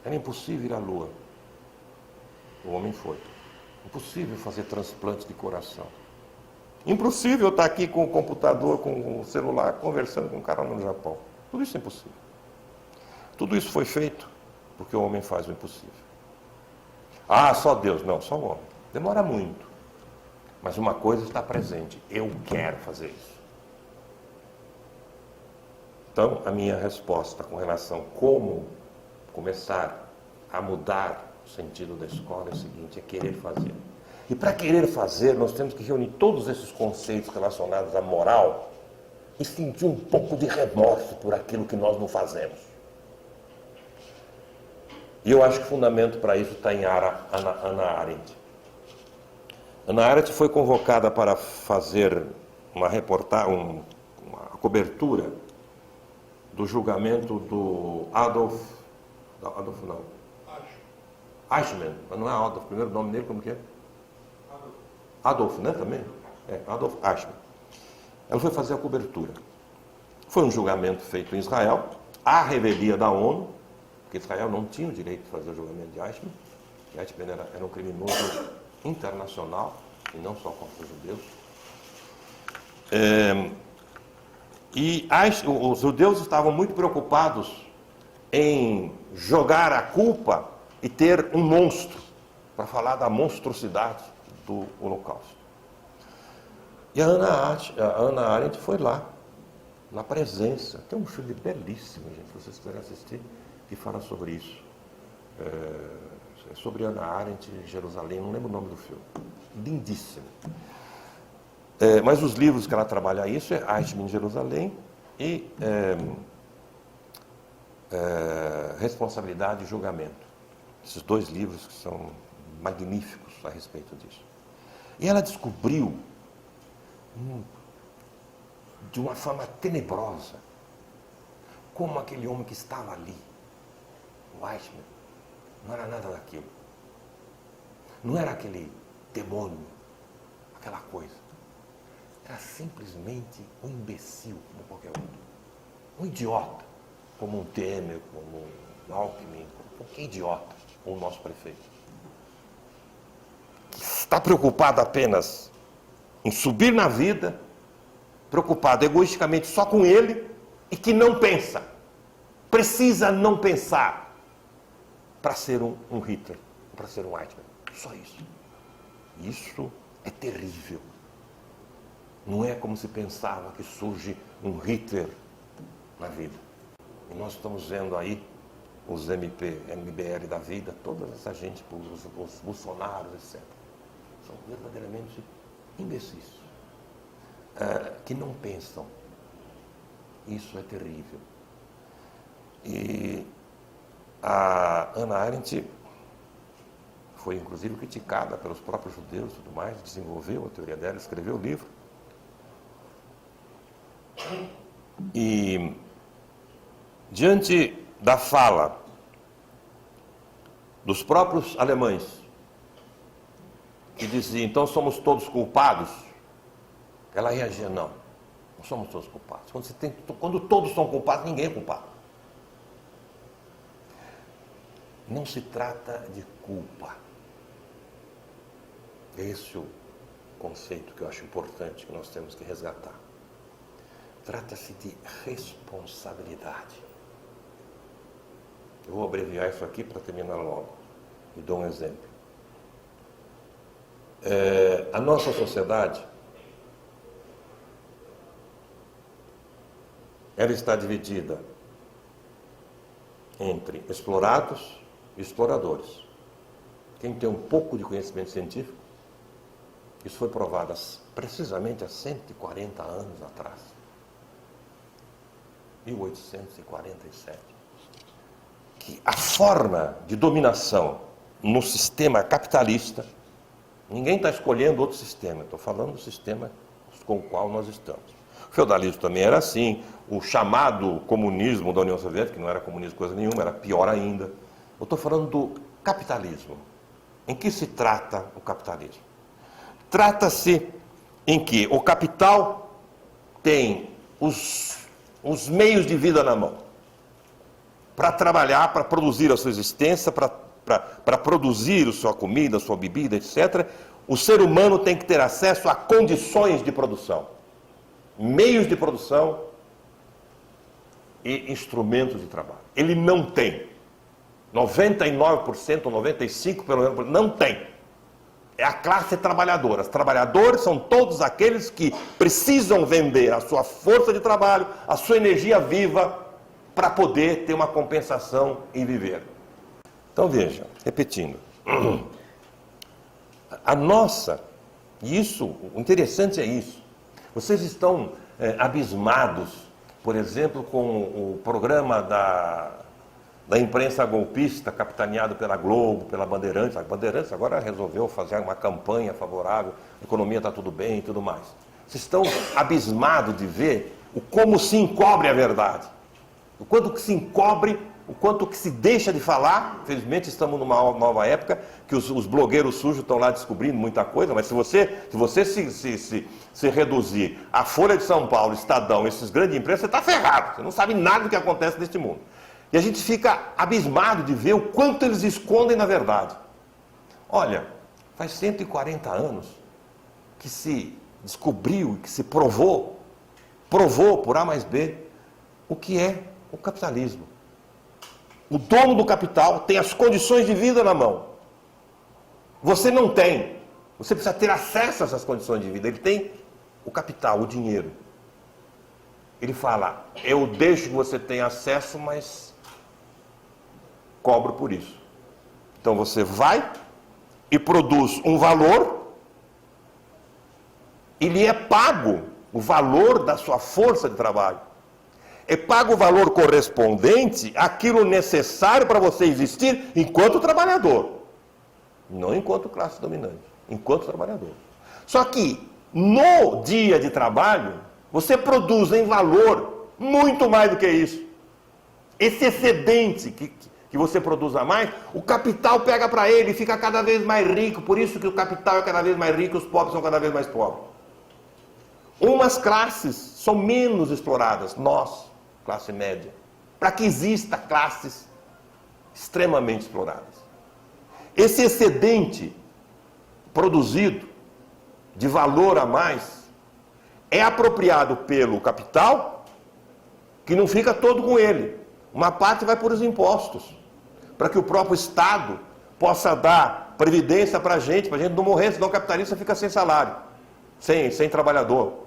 era impossível ir à Lua. O homem foi. Impossível fazer transplante de coração. Impossível estar aqui com o computador, com o celular, conversando com um cara no Japão. Tudo isso é impossível. Tudo isso foi feito porque o homem faz o impossível. Ah, só Deus. Não, só o homem. Demora muito. Mas uma coisa está presente. Eu quero fazer isso. Então, a minha resposta com relação a como começar a mudar o sentido da escola é o seguinte, é querer fazer. E para querer fazer, nós temos que reunir todos esses conceitos relacionados à moral e sentir um pouco de remorso por aquilo que nós não fazemos. E eu acho que o fundamento para isso está em Hannah Arendt. Hannah Arendt foi convocada para fazer uma cobertura do julgamento do Eichmann, mas não é Adolf, o primeiro nome dele como que é? Adolf, né, também? Adolf Eichmann. Ela foi fazer a cobertura. Foi um julgamento feito em Israel, à revelia da ONU, porque Israel não tinha o direito de fazer o julgamento de Eichmann. Eichmann era um criminoso internacional, e não só contra os judeus. E os judeus estavam muito preocupados em jogar a culpa e ter um monstro para falar da monstruosidade do Holocausto. E a Hannah Arendt foi lá, na presença. Tem um filme belíssimo, gente, se vocês quiserem assistir, que fala sobre isso. É sobre Hannah Arendt em Jerusalém, não lembro o nome do filme. Lindíssimo. Mas os livros que ela trabalha isso é Eichmann em Jerusalém e Responsabilidade e Julgamento. Esses dois livros que são magníficos a respeito disso. E ela descobriu de uma forma tenebrosa como aquele homem que estava ali, o Eichmann, não era nada daquilo. Não era aquele demônio, aquela coisa. Era simplesmente um imbecil como qualquer outro. Um idiota, como um Temer, como um Alckmin, como qualquer idiota, ou o nosso prefeito. Que está preocupado apenas em subir na vida, preocupado egoisticamente só com ele e que não pensa. Precisa não pensar para ser um Hitler, para ser um Eichmann. Só isso. Isso é terrível. Não é como se pensava que surge um Hitler na vida. E nós estamos vendo aí os MBL da vida, toda essa gente, os Bolsonaros, etc. São verdadeiramente imbecis, que não pensam. Isso é terrível. E a Hannah Arendt foi inclusive criticada pelos próprios judeus e tudo mais, desenvolveu a teoria dela, escreveu o livro. E diante da fala dos próprios alemães, que diziam, então somos todos culpados, ela reagia, não somos todos culpados. Quando todos são culpados, ninguém é culpado. Não se trata de culpa. Esse é o conceito que eu acho importante, que nós temos que resgatar. Trata-se de responsabilidade. Eu vou abreviar isso aqui para terminar logo. E dou um exemplo. A nossa sociedade, ela está dividida entre explorados e exploradores. Quem tem um pouco de conhecimento científico, isso foi provado precisamente há 140 anos atrás. 1847. Que a forma de dominação no sistema capitalista, ninguém está escolhendo outro sistema, estou falando do sistema com o qual nós estamos. O feudalismo também era assim, o chamado comunismo da União Soviética, que não era comunismo coisa nenhuma, era pior ainda. Eu estou falando do capitalismo. Em que se trata o capitalismo? Trata-se em que o capital tem os meios de vida na mão para trabalhar, para produzir a sua existência, para produzir a sua comida, a sua bebida, etc. O ser humano tem que ter acesso a condições de produção, meios de produção e instrumentos de trabalho. Ele não tem. 99% ou 95% pelo menos, não tem. É a classe trabalhadora. Os trabalhadores são todos aqueles que precisam vender a sua força de trabalho, a sua energia viva, para poder ter uma compensação e viver. Então veja, repetindo. A nossa, e isso, o interessante é isso. Vocês estão abismados, por exemplo, com o programa da imprensa golpista, capitaneado pela Globo, pela Bandeirantes. A Bandeirantes agora resolveu fazer uma campanha favorável, a economia está tudo bem e tudo mais. Vocês estão abismados de ver como se encobre a verdade. O quanto que se encobre, o quanto que se deixa de falar. Infelizmente estamos numa nova época que os blogueiros sujos estão lá descobrindo muita coisa, mas se você se reduzir a Folha de São Paulo, Estadão, esses grandes empresas, você está ferrado. Você não sabe nada do que acontece neste mundo. E a gente fica abismado de ver o quanto eles escondem na verdade. Olha, faz 140 anos que se descobriu, que se provou por A mais B, o que é o capitalismo. O dono do capital tem as condições de vida na mão. Você não tem. Você precisa ter acesso a essas condições de vida. Ele tem o capital, o dinheiro. Ele fala, eu deixo que você tenha acesso, mas cobro por isso. Então você vai e produz um valor, e lhe é pago o valor da sua força de trabalho. É pago o valor correspondente àquilo necessário para você existir enquanto trabalhador. Não enquanto classe dominante, enquanto trabalhador. Só que no dia de trabalho, você produz em valor muito mais do que isso. Esse excedente que você produz a mais, o capital pega para ele e fica cada vez mais rico. Por isso que o capital é cada vez mais rico e os pobres são cada vez mais pobres. Umas classes são menos exploradas, nós, classe média, para que exista classes extremamente exploradas. Esse excedente produzido de valor a mais é apropriado pelo capital, que não fica todo com ele. Uma parte vai para os impostos, para que o próprio Estado possa dar previdência para a gente não morrer, senão o capitalista fica sem salário, sem trabalhador.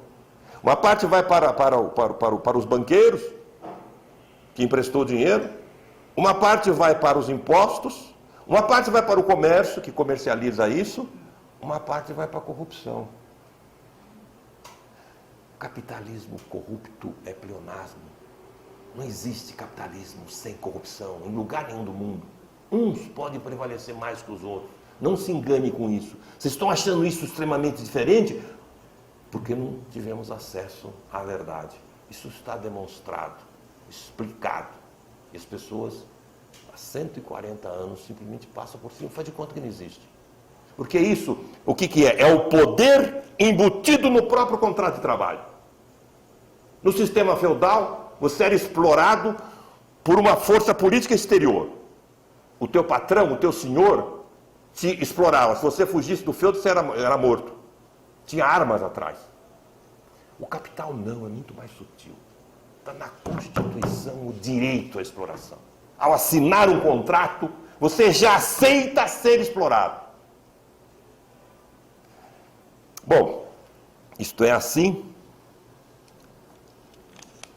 Uma parte vai para os banqueiros, que emprestou dinheiro. Uma parte vai para os impostos. Uma parte vai para o comércio, que comercializa isso. Uma parte vai para a corrupção. O capitalismo corrupto é pleonasmo. Não existe capitalismo sem corrupção, em lugar nenhum do mundo. Uns podem prevalecer mais que os outros. Não se engane com isso. Vocês estão achando isso extremamente diferente porque não tivemos acesso à verdade. Isso está demonstrado, explicado. E as pessoas, há 140 anos, simplesmente passam por cima, faz de conta que não existe. Porque isso, o que é? É o poder embutido no próprio contrato de trabalho. No sistema feudal, você era explorado por uma força política exterior. O teu patrão, o teu senhor, te explorava. Se você fugisse do feudo, você era morto. Tinha armas atrás. O capital não, é muito mais sutil. Está na Constituição o direito à exploração. Ao assinar um contrato, você já aceita ser explorado. Bom, isto é assim.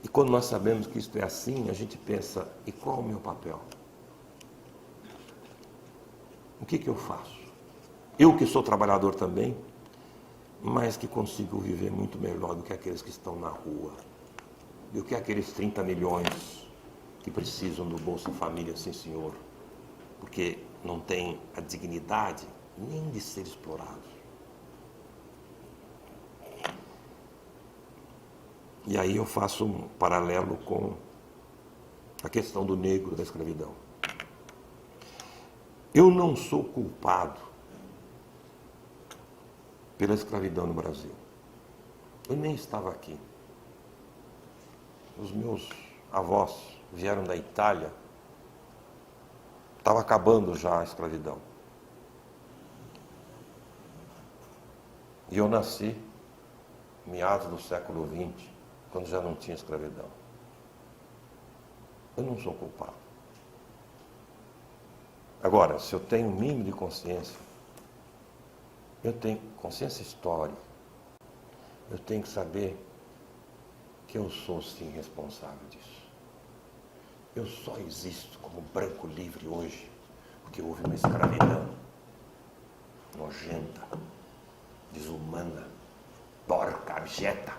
E quando nós sabemos que isto é assim, a gente pensa, e qual é o meu papel? O que eu faço? Eu que sou trabalhador também, mas que consigo viver muito melhor do que aqueles que estão na rua, do que aqueles 30 milhões que precisam do Bolsa Família, sim senhor, porque não tem a dignidade nem de ser explorados. E aí eu faço um paralelo com a questão do negro, da escravidão. Eu não sou culpado pela escravidão no Brasil. Eu nem estava aqui. Os meus avós vieram da Itália, estava acabando já a escravidão. E eu nasci meados do século XX, quando já não tinha escravidão. Eu não sou culpado. Agora, se eu tenho um mínimo de consciência, eu tenho consciência histórica, eu tenho que saber que eu sou sim responsável disso. Eu só existo como branco livre hoje porque houve uma escravidão nojenta, desumana, porca, abjeta.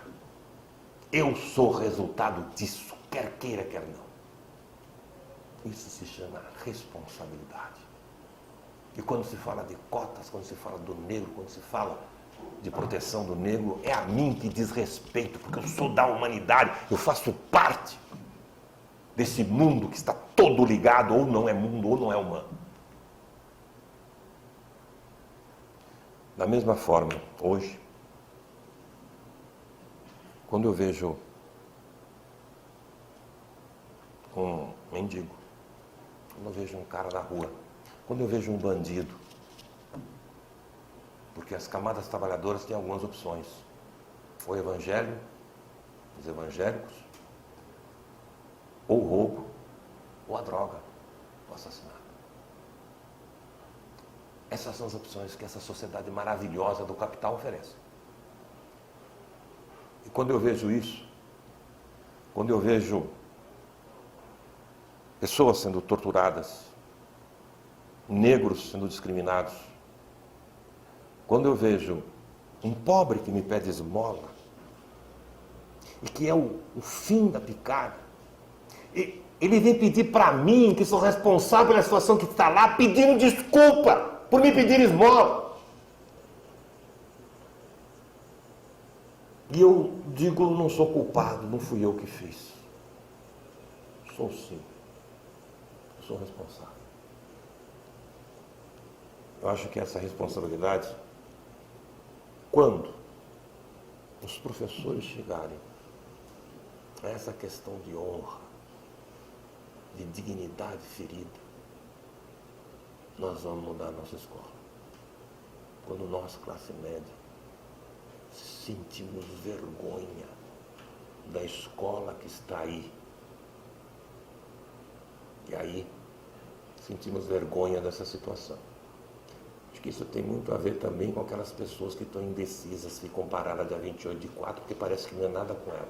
Eu sou resultado disso, quer queira, quer não. Isso se chama responsabilidade. E quando se fala de cotas, quando se fala do negro, quando se fala de proteção do negro, é a mim que diz respeito, porque eu sou da humanidade, eu faço parte desse mundo que está todo ligado, ou não é mundo, ou não é humano. Da mesma forma, hoje, quando eu vejo um mendigo, quando eu vejo um cara na rua, quando eu vejo um bandido, porque as camadas trabalhadoras têm algumas opções, ou evangelho, os evangélicos, ou o roubo, ou a droga. ou assassinato. Essas são as opções que essa sociedade maravilhosa do capital oferece. E quando eu vejo isso, quando eu vejo pessoas sendo torturadas, negros sendo discriminados, quando eu vejo um pobre que me pede esmola, e que é o fim da picada, ele vem pedir para mim, que sou responsável pela situação que está lá, pedindo desculpa por me pedir esmola. E eu digo, não sou culpado, não fui eu que fiz. Sou sim. Sou responsável. Eu acho que essa responsabilidade, quando os professores chegarem a essa questão de honra, de dignidade ferida, nós vamos mudar a nossa escola. Quando nós, classe média, sentimos vergonha da escola que está aí, e aí sentimos vergonha dessa situação. Acho que isso tem muito a ver também com aquelas pessoas que estão indecisas, ficam paradas dia 28/4, porque parece que não é nada com ela.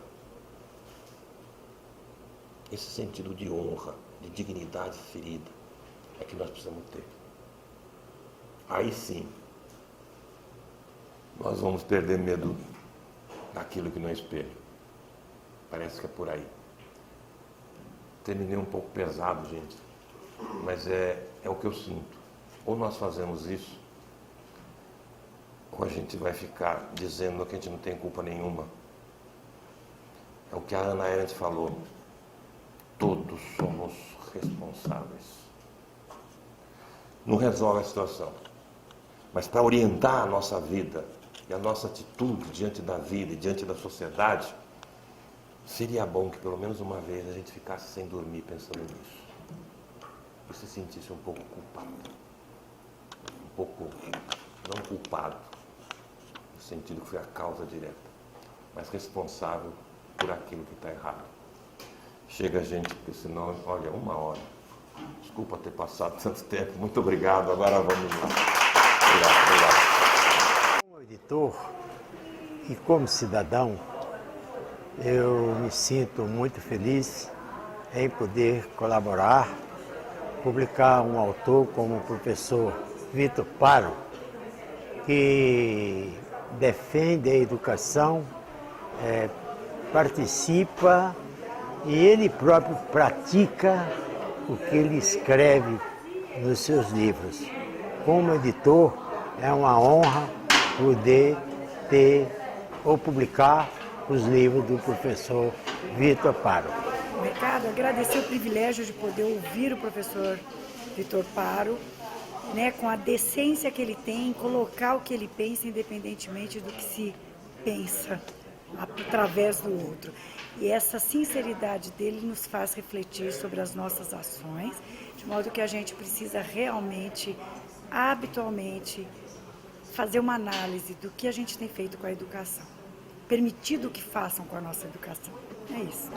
Esse sentido de honra, de dignidade ferida, é que nós precisamos ter. Aí sim, nós vamos perder medo daquilo que não é espelho. Parece que é por aí. Terminei um pouco pesado, gente, mas é o que eu sinto. Ou nós fazemos isso, ou a gente vai ficar dizendo que a gente não tem culpa nenhuma. É o que a Hannah Arendt falou. Todos somos responsáveis. Não resolve a situação, mas para orientar a nossa vida e a nossa atitude diante da vida e diante da sociedade, seria bom que pelo menos uma vez a gente ficasse sem dormir pensando nisso. E se sentisse um pouco culpado. Um pouco, não culpado, no sentido que foi a causa direta, mas responsável por aquilo que está errado. Chega, gente, porque senão, olha, 1 hora. Desculpa ter passado tanto tempo. Muito obrigado. Agora vamos lá. Obrigado. Como editor e como cidadão, eu me sinto muito feliz em poder colaborar, publicar um autor como o professor Vitor Paro, que defende a educação, participa e ele próprio pratica o que ele escreve nos seus livros. Como editor, é uma honra poder ter ou publicar os livros do professor Vitor Paro. Ricardo, agradecer o privilégio de poder ouvir o professor Vitor Paro, né, com a decência que ele tem, colocar o que ele pensa independentemente do que se pensa através do outro. E essa sinceridade dele nos faz refletir sobre as nossas ações, de modo que a gente precisa realmente, habitualmente, fazer uma análise do que a gente tem feito com a educação, permitido que façam com a nossa educação. É isso.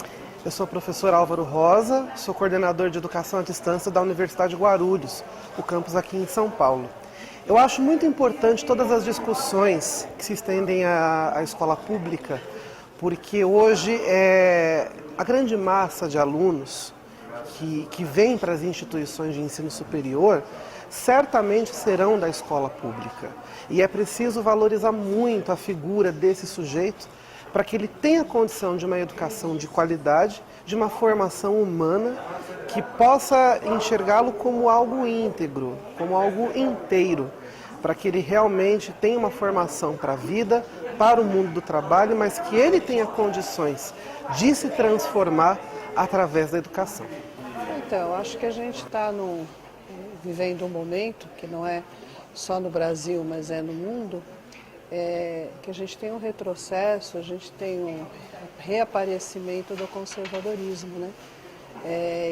Eu sou o professor Álvaro Rosa, sou coordenador de educação à distância da Universidade de Guarulhos, o campus aqui em São Paulo. Eu acho muito importante todas as discussões que se estendem à escola pública, porque hoje a grande massa de alunos que vem para as instituições de ensino superior certamente serão da escola pública. E é preciso valorizar muito a figura desse sujeito para que ele tenha condição de uma educação de qualidade, de uma formação humana que possa enxergá-lo como algo íntegro, como algo inteiro, para que ele realmente tenha uma formação para a vida, para o mundo do trabalho, mas que ele tenha condições de se transformar através da educação. Então, acho que a gente está vivendo um momento, que não é só no Brasil, mas é no mundo, que a gente tem um retrocesso, a gente tem um reaparecimento do conservadorismo, né?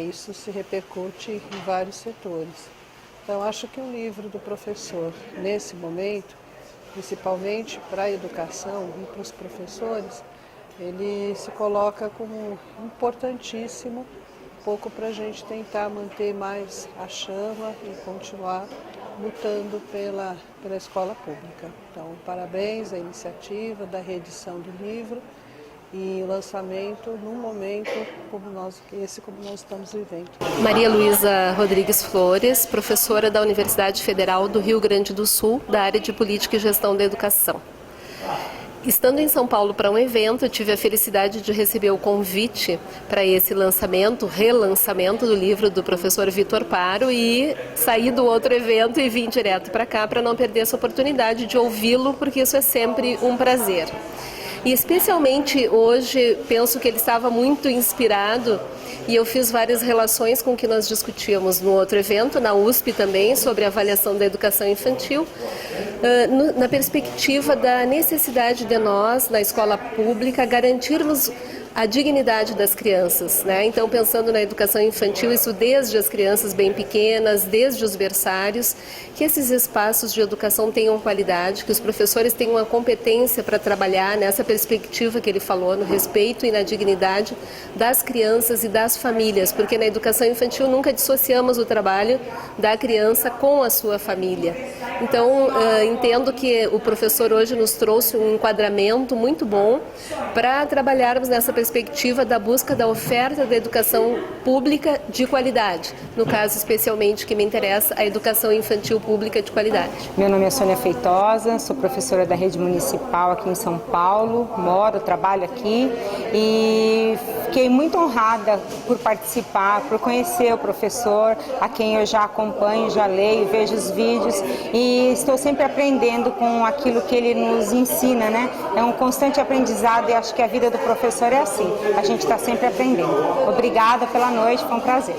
Isso se repercute em vários setores. Então, acho que o livro do professor, nesse momento, principalmente para a educação e para os professores, ele se coloca como importantíssimo pouco para a gente tentar manter mais a chama e continuar lutando pela escola pública. Então, parabéns à iniciativa da reedição do livro e o lançamento num momento como nós estamos vivendo. Maria Luísa Rodrigues Flores, professora da Universidade Federal do Rio Grande do Sul, da área de Política e Gestão da Educação. Estando em São Paulo para um evento, eu tive a felicidade de receber o convite para esse relançamento do livro do professor Vitor Paro e saí do outro evento e vim direto para cá para não perder essa oportunidade de ouvi-lo, porque isso é sempre um prazer. E especialmente hoje, penso que ele estava muito inspirado e eu fiz várias relações com o que nós discutíamos no outro evento, na USP também, sobre a avaliação da educação infantil, na perspectiva da necessidade de nós, na escola pública, garantirmos a dignidade das crianças, né? Então, pensando na educação infantil, isso desde as crianças bem pequenas, desde os berçários, que esses espaços de educação tenham qualidade, que os professores tenham a competência para trabalhar nessa perspectiva que ele falou, no respeito e na dignidade das crianças e das famílias, porque na educação infantil nunca dissociamos o trabalho da criança com a sua família. Então, entendo que o professor hoje nos trouxe um enquadramento muito bom para trabalharmos nessa perspectiva da busca da oferta da educação pública de qualidade. No caso, especialmente, que me interessa, a educação infantil pública de qualidade. Meu nome é Sônia Feitosa, sou professora da rede municipal aqui em São Paulo, trabalho aqui e fiquei muito honrada por participar, por conhecer o professor, a quem eu já acompanho, já leio, vejo os vídeos e estou sempre aprendendo com aquilo que ele nos ensina, né? É um constante aprendizado e acho que a vida do professor é assim, a gente está sempre aprendendo. Obrigada pela noite, foi um prazer.